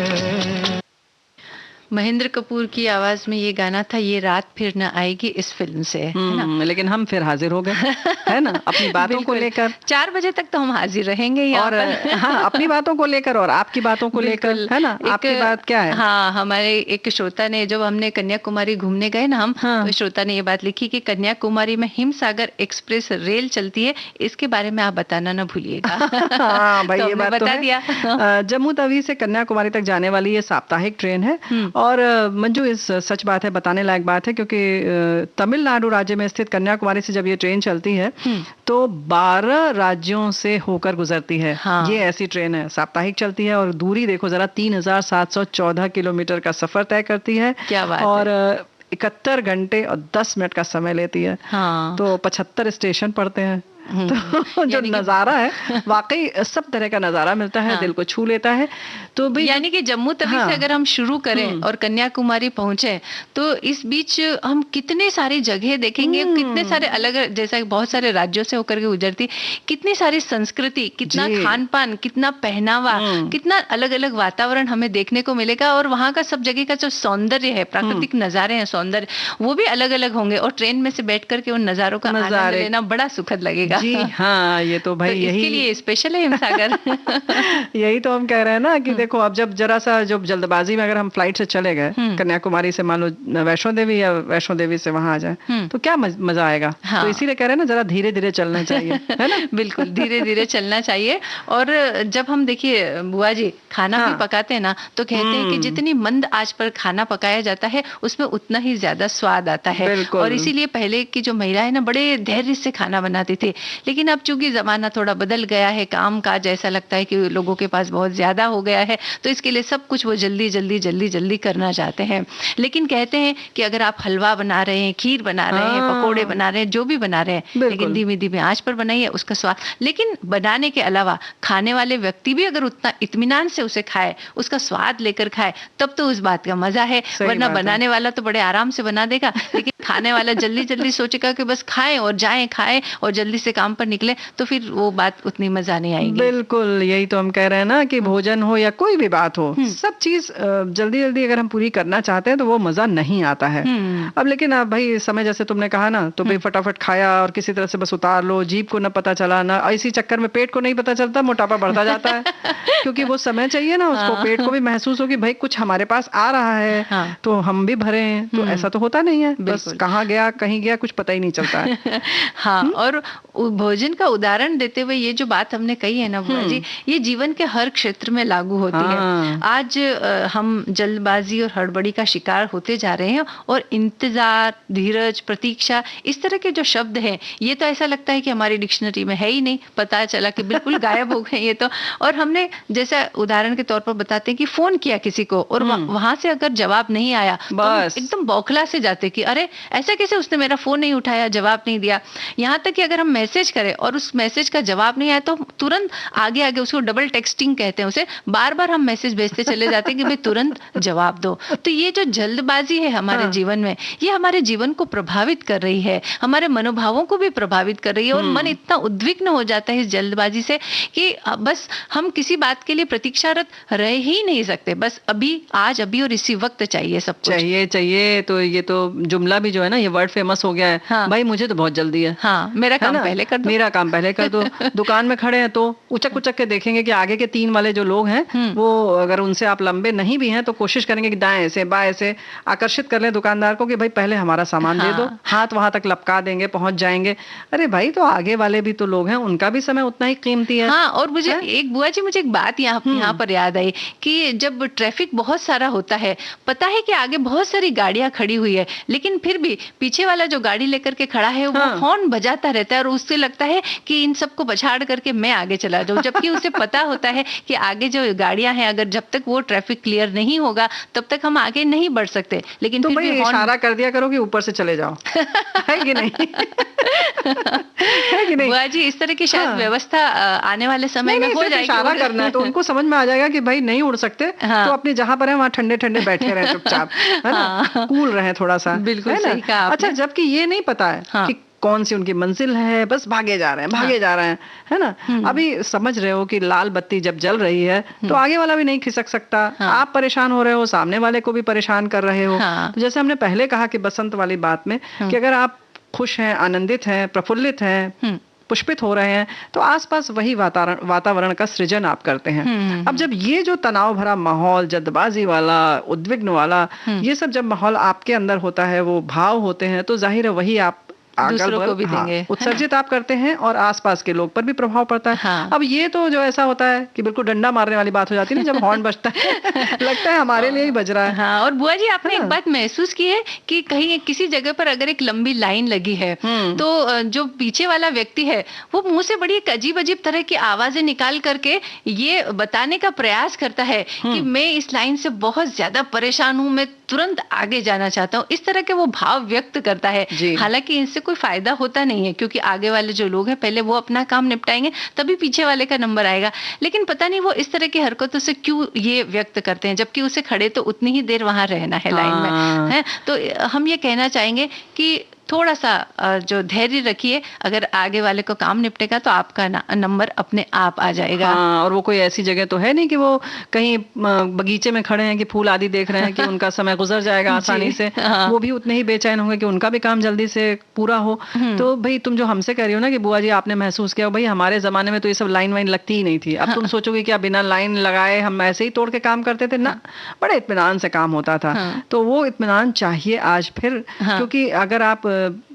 महेंद्र कपूर की आवाज में ये गाना था, ये रात फिर न आएगी, इस फिल्म से, है ना? लेकिन हम फिर हाजिर हो गए, है ना, अपनी बातों को लेकर। 4 बजे तक तो हम हाजिर रहेंगे यहाँ और पर। हाँ, अपनी बातों को लेकर और आपकी बातों को लेकर, है ना? आपकी बात क्या है? हाँ, हमारे एक श्रोता ने, जब हमने कन्याकुमारी घूमने गए ना हम, तो श्रोता ने ये बात लिखी कि कन्याकुमारी में हिमसागर एक्सप्रेस रेल चलती है, इसके बारे में आप बताना ना भूलिएगा। हाँ भाई, तो ये बात बता तो दिया। जम्मू तवी से कन्याकुमारी तक जाने वाली ये साप्ताहिक ट्रेन है। और मंजू, इस सच बात है, बताने लायक बात है, क्योंकि तमिलनाडु राज्य में स्थित कन्याकुमारी से जब ये ट्रेन चलती है तो 12 राज्यों से होकर गुजरती है। हाँ। ये ऐसी ट्रेन है, साप्ताहिक चलती है और दूरी देखो जरा, 3714 किलोमीटर का सफर तय करती है। क्या बात और है? 71 घंटे और 10 मिनट का समय लेती है। हाँ। तो 75 स्टेशन पड़ते हैं। तो जो नजारा है, वाकई सब तरह का नजारा मिलता है। हाँ। दिल को छू लेता है। तो भी यानी कि जम्मू तवी से अगर हम शुरू करें और कन्याकुमारी पहुंचे तो इस बीच हम कितने सारी जगह देखेंगे, कितने सारे अलग, जैसा बहुत सारे राज्यों से होकर के गुजरती, कितनी सारी संस्कृति, कितना खान पान, कितना पहनावा, कितना अलग अलग वातावरण हमें देखने को मिलेगा। और वहां का सब जगह का जो सौंदर्य है, प्राकृतिक नजारे हैं, सौंदर्य, वो भी अलग अलग होंगे। और ट्रेन में से बैठ करके उन नजारों का आनंद लेना बड़ा सुखद लगेगा। जी हाँ, ये तो भाई, तो यही इसके लिए स्पेशल है हिमसागर। यही तो हम कह रहे हैं ना कि देखो, अब जब जरा सा जो जल्दबाजी में अगर हम फ्लाइट से चले गए कन्याकुमारी से, मान लो वैष्णो देवी, या वैष्णो देवी से वहां आ जाए, तो क्या मजा आएगा। हाँ। तो इसीलिए कह रहे हैं ना, जरा धीरे धीरे चलना चाहिए, है ना? बिल्कुल, धीरे धीरे चलना चाहिए। और जब हम देखिए बुआ जी खाना भी पकाते हैं ना, तो कहते हैं कि जितनी मंद आंच पर खाना पकाया जाता है उसमें उतना ही ज्यादा स्वाद आता है। और इसीलिए पहले की जो महिलाएं ना बड़े धैर्य से खाना बनाती थी। लेकिन अब चूंकि जमाना थोड़ा बदल गया है, काम काज ऐसा लगता है कि लोगों के पास बहुत ज्यादा हो गया है, तो इसके लिए सब कुछ वो जल्दी जल्दी जल्दी जल्दी करना चाहते हैं। लेकिन कहते हैं कि अगर आप हलवा बना रहे हैं, खीर बना रहे हैं, पकोड़े बना रहे हैं, जो भी बना रहे हैं, लेकिन धीमे धीमे आंच पर बनाइए, उसका स्वाद। लेकिन बनाने के अलावा खाने वाले व्यक्ति भी अगर उतना इत्मीनान से उसे खाए, उसका स्वाद लेकर खाए, तब तो उस बात का मजा है। वरना बनाने वाला तो बड़े आराम से बना देगा, लेकिन खाने वाला जल्दी जल्दी सोचेगा कि बस खाएं और जाएं, खाएं और जल्दी से काम पर निकले, तो फिर वो बात उतनी मजा नहीं आएगी। बिल्कुल, यही तो हम कह रहे हैं ना कि भोजन हो या कोई भी बात हो, सब चीज जल्दी जल्दी अगर हम पूरी करना चाहते हैं तो वो मजा नहीं आता है। अब लेकिन अब भाई समय, जैसे तुमने कहा ना, तो भाई फटाफट खाया और किसी तरह से बस उतार लो, जीभ को न पता चला, ना इसी चक्कर में पेट को नहीं पता चलता, मोटापा बढ़ता जाता है। क्योंकि वो समय चाहिए ना उसको, पेट को भी महसूस हो कि भाई कुछ हमारे पास आ रहा है। हाँ। तो हम भी भरे हैं। तो ऐसा तो होता नहीं है, बस कहाँ गया कहीं गया, कुछ पता ही नहीं चलता है। हाँ। और भोजन का उदाहरण देते हुए ये जो बात हमने कही है ना बुआ जी, ये जीवन के हर क्षेत्र में लागू होती है। आज हम जल्दबाजी और हड़बड़ी का शिकार होते जा रहे हैं, और इंतजार, धीरज, प्रतीक्षा, इस तरह के जो शब्द हैं, ये तो ऐसा लगता है कि हमारी डिक्शनरी में है ही नहीं, पता चला कि बिल्कुल गायब हो गए ये तो। और हमने जैसा उदाहरण के तौर पर बताते हैं कि फोन किया किसी को और वहां से अगर जवाब नहीं आया तो हम एकदम बौखला से जाते कि अरे ऐसा कैसे उसने मेरा फोन नहीं उठाया, जवाब नहीं दिया। यहाँ तक कि अगर हम मैसेज करें और उस मैसेज का जवाब नहीं आया तो तुरंत आगे आगे, उसको डबल टेक्सटिंग कहते हैं, उसे बार बार हम मैसेज भेजते चले जाते हैं कि भाई तुरंत जवाब दो। तो ये जो जल्दबाजी है हमारे जीवन में, ये हमारे जीवन को प्रभावित कर रही है, हमारे मनोभावों को भी प्रभावित कर रही है, और मन इतना उद्विग्न हो जाता है इस जल्दबाजी से कि बस हम किसी बात के लिए प्रतीक्षारत रह ही नहीं सकते। बस अभी, आज, अभी और इसी वक्त चाहिए सब कुछ। चाहिए। तो ये तो जुमला भी जो है ना, ये वर्ड फेमस हो गया है। हाँ। भाई मुझे तो बहुत जल्दी है। हाँ, मेरा काम पहले कर दो। मेरा काम पहले कर दो। दुकान में खड़े हैं तो उचक उचक के देखेंगे कि आगे के 3 वाले जो लोग हैं वो अगर उनसे आप लंबे नहीं भी हैं तो कोशिश करेंगे कि दाएं से बाएं से आकर्षित कर लें दुकानदार को कि भाई पहले हमारा सामान दे दो। हाथ वहां तक लपका देंगे, पहुंच जाएंगे। अरे भाई, तो आगे वाले भी तो लोग हैं, उनका भी समय उतना ही कीमती है। हाँ, और मुझे एक बुआ जी, मुझे एक बात यहाँ पर याद आई कि जब ट्रैफिक बहुत सारा होता है, पता है कि आगे बहुत सारी गाड़ियां खड़ी हुई है, लेकिन फिर भी पीछे वाला जो गाड़ी लेकर के खड़ा है वो हॉर्न बजाता रहता है, और उससे लगता है कि इन सबको पछाड़ करके मैं आगे चला जाऊं, जबकि उसे पता होता है कि आगे जो गाड़ियां हैं, अगर जब तक वो ट्रैफिक क्लियर नहीं होगा तब तक हम आगे नहीं बढ़ सकते। लेकिन तो फिर भाई भी इशारा कर दिया करो कि ऊपर से चले जाओ। है कि नहीं? है कि नहीं? बुआ जी, इस तरह की शायद व्यवस्था आने वाले समय में हो जाएगी। इशारा करना है तो उनको समझ में आ जाएगा कि भाई नहीं उड़ सकते, तो अपने जहां पर है वहां ठंडे ठंडे बैठे रहे चुपचाप, है ना, कूल रहे थोड़ा सा। बिल्कुल सही कहा आपने। अच्छा, जबकि ये नहीं पता है कि कौन सी उनकी मंजिल है, बस भागे जा रहे हैं, है ना। अभी समझ रहे हो कि लाल बत्ती जब जल रही है तो आगे वाला भी नहीं खिसक सकता। आप परेशान हो रहे हो, सामने वाले को भी परेशान कर रहे हो। तो जैसे हमने पहले कहा कि बसंत वाली बात में कि अगर आप खुश हैं, आनंदित हैं, प्रफुल्लित हैं, पुष्पित हो रहे हैं, तो आसपास वही वातावरण का सृजन आप करते हैं। अब जब ये जो तनाव भरा माहौल, जल्दबाजी वाला, उद्विग्न वाला, ये सब जब माहौल आपके अंदर होता है, वो भाव होते हैं, तो जाहिर है वही आप दूसरों को भी देंगे, उत्सर्जित आप करते हैं और आसपास के लोग पर भी प्रभाव पड़ता है। अब ये तो जो ऐसा होता है कि बिल्कुल डंडा मारने वाली बात हो जाती है ना, जब हॉर्न बजता है लगता है हमारे लिए ही बज रहा है। हाँ, और बुआ जी, आपने एक बात महसूस की है कि कहीं किसी जगह पर अगर एक लंबी लाइन लगी है तो जो पीछे वाला व्यक्ति है वो मुंह से बड़ी एक अजीब अजीब तरह की आवाजें निकाल करके ये बताने का प्रयास करता है कि मैं इस लाइन से बहुत ज्यादा परेशान हूँ, मैं तुरंत आगे जाना चाहता हूँ। इस तरह के वो भाव व्यक्त करता है। हालांकि इनसे कोई फायदा होता नहीं है, क्योंकि आगे वाले जो लोग हैं पहले वो अपना काम निपटाएंगे, तभी पीछे वाले का नंबर आएगा। लेकिन पता नहीं वो इस तरह की हरकतों से क्यों ये व्यक्त करते हैं, जबकि उसे खड़े तो उतनी ही देर वहां रहना है लाइन में, है। तो हम ये कहना चाहेंगे कि थोड़ा सा जो धैर्य रखिए, अगर आगे वाले को काम निपटेगा तो आपका नंबर अपने आप आ जाएगा। और वो कोई ऐसी जगह तो है नहीं कि वो कहीं बगीचे में खड़े हैं कि फूल आदि देख रहे हैं कि उनका समय गुजर जाएगा आसानी से। वो भी उतने ही बेचैन होंगे कि उनका भी काम जल्दी से पूरा हो। तो भाई तुम जो हमसे कह रही हो ना कि बुआ जी आपने महसूस किया, भाई हमारे जमाने में तो ये सब लाइन वाइन लगती ही नहीं थी। अब तुम सोचोगे कि बिना लाइन लगाए हम ऐसे ही तोड़ के काम करते थे ना, बड़े इत्मीनान से काम होता था। तो वो इत्मीनान चाहिए आज फिर, क्योंकि अगर आप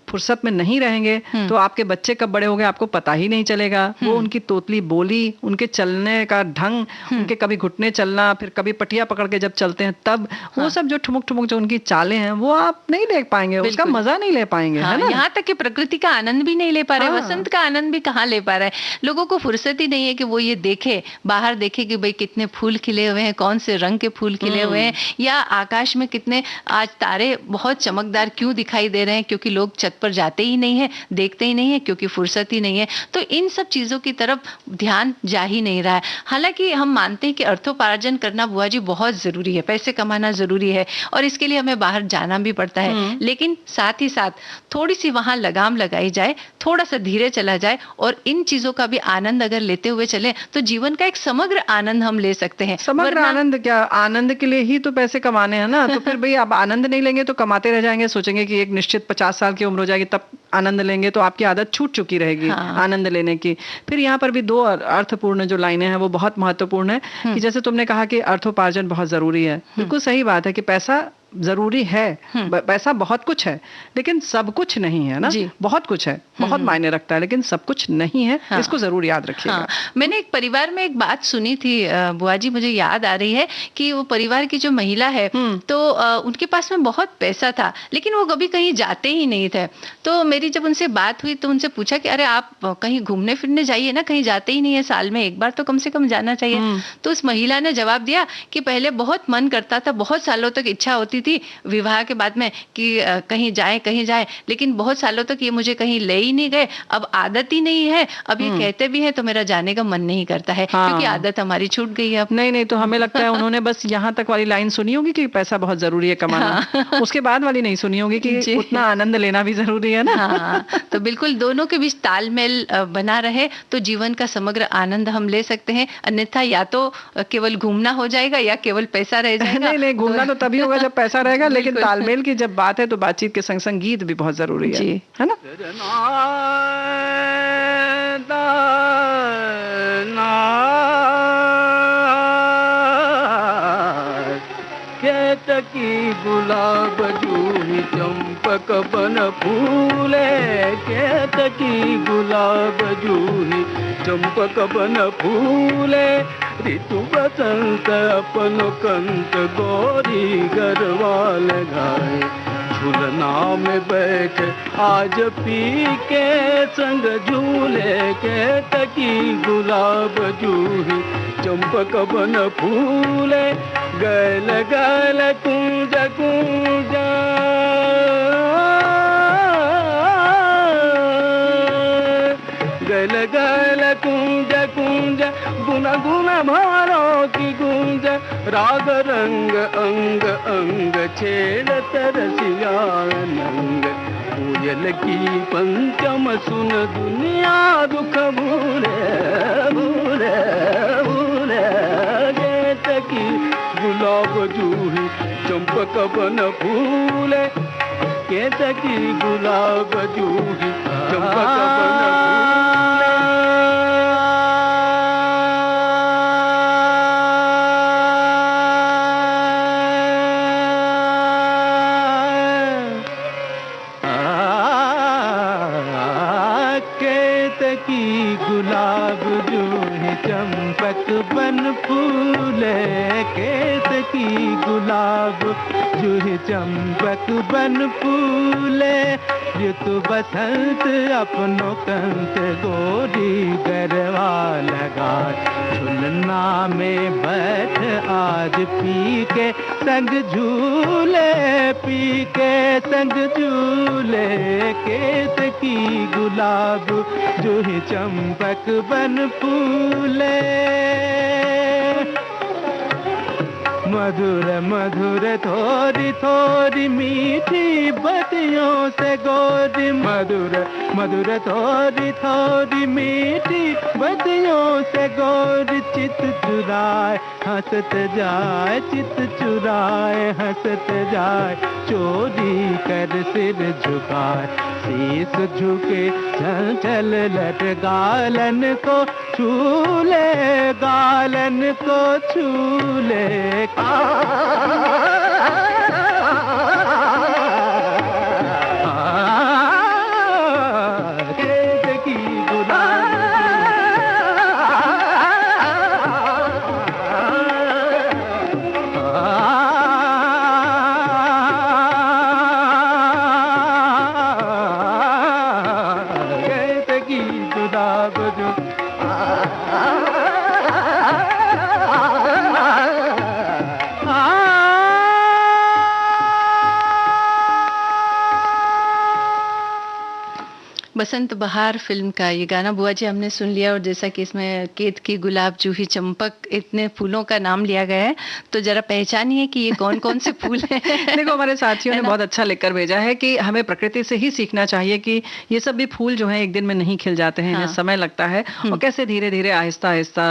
फुर्सत में नहीं रहेंगे तो आपके बच्चे कब बड़े हो गए आपको पता ही नहीं चलेगा। वो उनकी तोतली बोली, उनके चलने का ढंग, उनके कभी घुटने चलना, फिर कभी पटिया पकड़ के जब चलते हैं तब, वो सब जो ठुमुक ठुमुक जो उनकी चालें हैं वो आप नहीं देख पाएंगे, उसका मजा नहीं ले पाएंगे, है ना। यहाँ तक कि प्रकृति का आनंद भी नहीं ले पा रहे, वसंत का आनंद भी कहाँ ले पा रहा है। लोगों को फुर्सत ही नहीं है कि वो ये देखे, बाहर देखे कि भाई कितने फूल खिले हुए हैं, कौन से रंग के फूल खिले हुए हैं, या आकाश में कितने आज तारे बहुत चमकदार क्यों दिखाई दे रहे हैं, क्योंकि लोग छत पर जाते ही नहीं है, देखते ही नहीं है, क्योंकि फुर्सत ही नहीं है। तो इन सब चीजों की तरफ ध्यान जा ही नहीं रहा है। हालांकि हम मानते हैं कि अर्थोपार्जन करना बुआ जी बहुत जरूरी है, पैसे कमाना जरूरी है, और इसके लिए हमें बाहर जाना भी पड़ता है। लेकिन साथ ही साथ थोड़ी सी वहां लगाम लगाई जाए, थोड़ा सा धीरे चला जाए, और इन चीजों का भी आनंद अगर लेते हुए चले तो जीवन का एक समग्र आनंद हम ले सकते हैं। समग्र आनंद क्या, आनंद के लिए ही तो पैसे कमाने हैं ना। तो फिर भाई आप आनंद नहीं लेंगे तो कमाते रह जाएंगे, सोचेंगे कि एक निश्चित 50 साल की उम्र हो जाएगी तब आनंद लेंगे, तो आपकी आदत छूट चुकी रहेगी आनंद लेने की। फिर यहाँ पर भी 2 अर्थपूर्ण जो लाइनें हैं वो बहुत महत्वपूर्ण है कि जैसे तुमने कहा कि अर्थोपार्जन बहुत जरूरी है, बिल्कुल सही बात है कि पैसा जरूरी है। पैसा बहुत कुछ है लेकिन सब कुछ नहीं है ना। जी। बहुत कुछ है, बहुत मायने रखता है, लेकिन सब कुछ नहीं है। हाँ। इसको जरूर याद रखिएगा। हाँ, मैंने एक परिवार में एक बात सुनी थी बुआ जी, मुझे याद आ रही है कि वो परिवार की जो महिला है तो उनके पास में बहुत पैसा था लेकिन वो कभी कहीं जाते ही नहीं थे। तो मेरी जब उनसे बात हुई तो उनसे पूछा कि अरे आप कहीं घूमने फिरने जाइए ना, कहीं जाते ही नहीं है, साल में एक बार तो कम से कम जाना चाहिए। तो उस महिला ने जवाब दिया कि पहले बहुत मन करता था, बहुत सालों तक इच्छा होती थी विवाह के बाद में कि कहीं जाए, लेकिन बहुत सालों तक ये मुझे कहीं ले ही नहीं गए। अब आदत ही नहीं है, अब ये कहते भी हैं तो मेरा जाने का मन नहीं करता है। हाँ। क्योंकि आदत हमारी छूट गई है अब। नहीं, तो हमें लगता है उन्होंने बस यहाँ तक वाली लाइन सुनी होगी कि पैसा बहुत जरूरी है कमाना। उसके बाद वाली नहीं सुनी होगी कि उतना आनंद लेना भी जरूरी है ना। हाँ, तो बिल्कुल दोनों के बीच तालमेल बना रहे तो जीवन का समग्र आनंद हम ले सकते हैं। अन्यथा या तो केवल घूमना हो जाएगा या केवल पैसा रह जाएगा। नहीं, घूमना तो तभी होगा जब पैसा रहेगा, लेकिन तालमेल की जब बात है तो बातचीत के संग संग गीत भी बहुत जरूरी है ना। केतकी गुलाब जूही चंपक बन फूले, केतकी गुलाब जूही चंपक बन फूले, ऋतु बसंत अपन कंत गोरी गरवाल गाए, झूलना में बैठ आज पी के संग झूले, केतकी गुलाब जूही चंपक बन फूले, गल गल कुंज कुंज गल गल कुंज कुंज गुन गुन भारो की गुंज, राग रंग अंग अंग छेड़त रसिया नंग, कोयल की पंचम सुन दुनिया दुख भूले भूले भूले, केतकी गुलाब जूही चंपक बन फूले, केतकी गुलाब जूही चंपक बन फूले। केतकी गुलाब जूही चंपक बन फूले, केतकी गुलाब जूही चंपक बन फूले, ऋतु बसंत अपनो कंत गोरी गरवा लगाए, झुलना में बैठ आज पी के संग झूले, पी के संग झूले, केतकी गुलाब जूही चंपक बन फूले। मधुर मधुर थोड़ी थोड़ी मीठी बतियों से गोरी, मधुर मधुर थोड़ी थोड़ी मीठी बतियों से गोरी, चित चुराए हंसत जाए, चित चुराए हंसत जाए, चोरी कर सिर झुकाए, शीस झुके चंचल लट गालन को छूले, गालन को छूले। केतकी गुलाब केतकी गुलाब जो बसंत बहार फिल्म का ये गाना बुआ जी हमने सुन लिया। और जैसा कि इसमें केतकी गुलाब जूही चंपक इतने फूलों का नाम लिया गया है, तो जरा पहचानिए कि ये कौन कौन से फूल हैं। देखो हमारे साथियों ने बहुत अच्छा लिखकर भेजा है कि हमें प्रकृति से ही सीखना चाहिए कि ये सब भी फूल जो हैं एक दिन में नहीं खिल जाते हैं, इन्हें समय लगता है और कैसे धीरे धीरे आहिस्ता आहिस्ता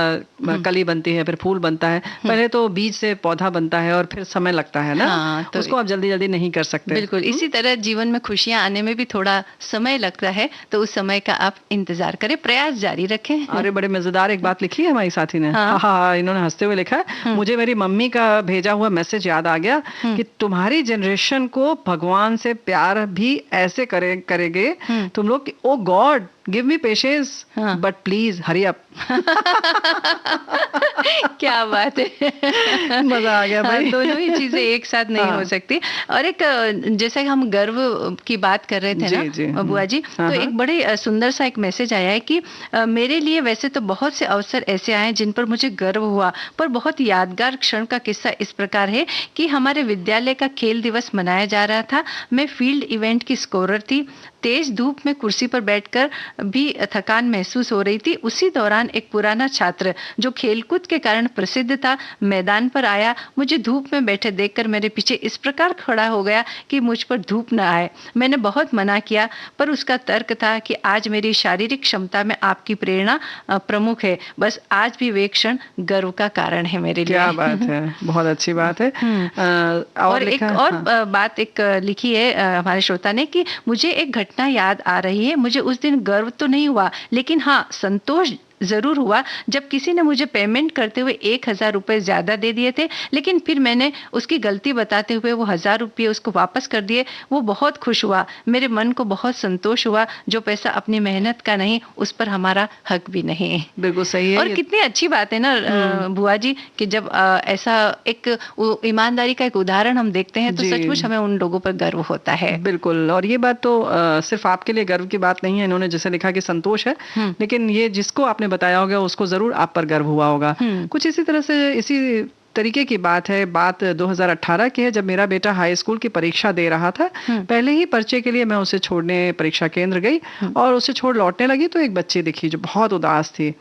कली बनती है, फिर फूल बनता है। पहले तो बीज से पौधा बनता है और फिर समय लगता है ना। हाँ, तो उसको आप जल्दी जल्दी नहीं कर सकते। बिल्कुल इसी तरह जीवन में खुशियां आने में भी थोड़ा समय लगता है, तो उस समय का आप इंतजार करें, प्रयास जारी रखें। अरे बड़े मजेदार एक बात लिखी है हमारी साथी ने। हाँ। हाँ, इन्होंने हंसते हुए लिखा है, मुझे मेरी मम्मी का भेजा हुआ मैसेज याद आ गया कि तुम्हारी जनरेशन को भगवान से प्यार भी ऐसे करेंगे तुम लोग, oh God give me patience but please hurry up. क्या बात है, मजा आ गया भाई। दोनों ही चीजें एक साथ नहीं हो सकती। और एक जैसे हम गर्व की बात कर रहे थे जी, ना बुआ जी, तो एक बड़े सुंदर सा एक मैसेज आया है कि मेरे लिए वैसे तो बहुत से अवसर ऐसे आए जिन पर मुझे गर्व हुआ, पर बहुत यादगार क्षण का किस्सा इस प्रकार है कि हमारे विद्यालय का खेल दिवस मनाया जा रहा था। मैं फील्ड इवेंट की स्कोरर थी। तेज धूप में कुर्सी पर बैठकर भी थकान महसूस हो रही थी। उसी दौरान एक पुराना छात्र जो खेलकूद के कारण प्रसिद्ध था मैदान पर आया। मुझे धूप में बैठे देखकर मेरे पीछे इस प्रकार खड़ा हो गया कि मुझ पर धूप न आए। मैंने बहुत मना किया, पर उसका तर्क था कि आज मेरी शारीरिक क्षमता में आपकी प्रेरणा प्रमुख है। बस आज भी वे क्षण गर्व का कारण है मेरे लिए। क्या बात है, बहुत अच्छी बात है। और एक और बात एक लिखी है हमारे श्रोता ने कि मुझे एक घटना याद आ रही है। मुझे उस दिन गर्व तो नहीं हुआ, लेकिन हाँ संतोष जरूर हुआ जब किसी ने मुझे पेमेंट करते हुए 1,000 रुपए ज्यादा दे दिए थे, लेकिन फिर मैंने उसकी गलती बताते हुए वो 1,000 रुपये उसको वापस कर दिए। वो बहुत खुश हुआ, मेरे मन को बहुत संतोष हुआ। जो पैसा अपनी मेहनत का नहीं, उस पर हमारा हक भी नहीं। बिल्कुल सही है। और कितनी अच्छी बात है ना बुआ जी कि जब ऐसा एक ईमानदारी का एक उदाहरण हम देखते हैं तो सचमुच हमें उन लोगों पर गर्व होता है। बिल्कुल। और ये बात तो सिर्फ आपके लिए गर्व की बात नहीं है। इन्होंने जैसे लिखा कि संतोष है, लेकिन ये जिसको आपने बताया होगा उसको जरूर आप पर गर्व हुआ होगा। कुछ इसी तरह से इसी तरीके की बात है। बात 2018 की है, जब मेरा बेटा हाई स्कूल की परीक्षा दे रहा था। पहले ही पर्चे के लिए मैं उसे छोड़ने परीक्षा केंद्र गई और उसे छोड़ लौटने लगी तो एक बच्ची दिखी जो बहुत उदास थी।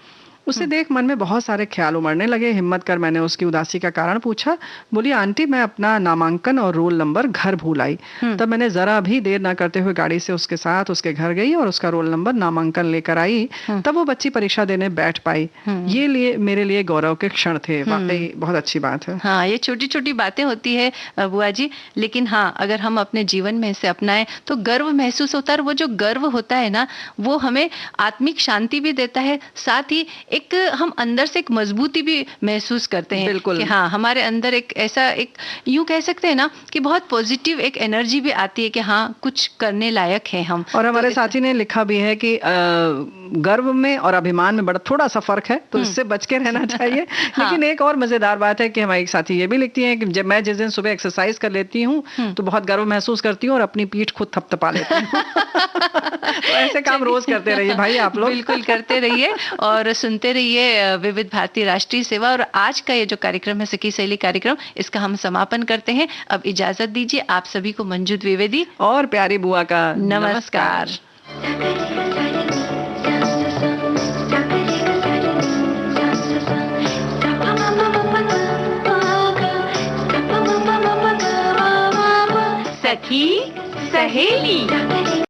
उसे देख मन में बहुत सारे ख्याल उमड़ने लगे। हिम्मत कर मैंने उसकी उदासी का कारण पूछा। बोली, आंटी मैं अपना नामांकन और रोल नंबर घर भूल आई। तब मैंने जरा भी देर ना करते हुए गाड़ी से उसके साथ उसके घर गई और उसका रोल नंबर नामांकन लेकर आई। तब वो बच्ची परीक्षा देने बैठ पाई। ये मेरे लिए गौरव के क्षण थे। वाकई बहुत अच्छी बात है। हाँ, ये छोटी छोटी बातें होती है बुआ जी, लेकिन हाँ अगर हम अपने जीवन में इसे अपनाएं तो गर्व महसूस होता है। और वो जो गर्व होता है ना, वो हमें आत्मिक शांति भी देता है, साथ ही एक हम अंदर से एक मजबूती भी महसूस करते हैं। बिल्कुल। कि हाँ हमारे अंदर एक ऐसा एक यूं कह सकते हैं ना कि बहुत पॉजिटिव एक एनर्जी भी आती है कि हाँ कुछ करने लायक है हम। और हमारे साथी ने लिखा भी है कि गर्व में और अभिमान में बड़ा थोड़ा सा फर्क है, तो इससे बच के रहना चाहिए। लेकिन एक और मजेदार बात है कि हमारी साथी ये भी लिखती है कि जब मैं जिस दिन सुबह एक्सरसाइज कर लेती हूँ तो बहुत गर्व महसूस करती हूँ और अपनी पीठ खुद थपथपा लेती हूँ। तो ऐसे काम रोज करते रहिए भाई आप लोग। बिल्कुल करते रहिए और सुनते रहिए विविध भारती राष्ट्रीय सेवा। और आज का ये जो कार्यक्रम है सखी सहेली कार्यक्रम, इसका हम समापन करते हैं। अब इजाजत दीजिए आप सभी को। मंजू द्विवेदी और प्यारी बुआ का नमस्कार। सखी सहेली।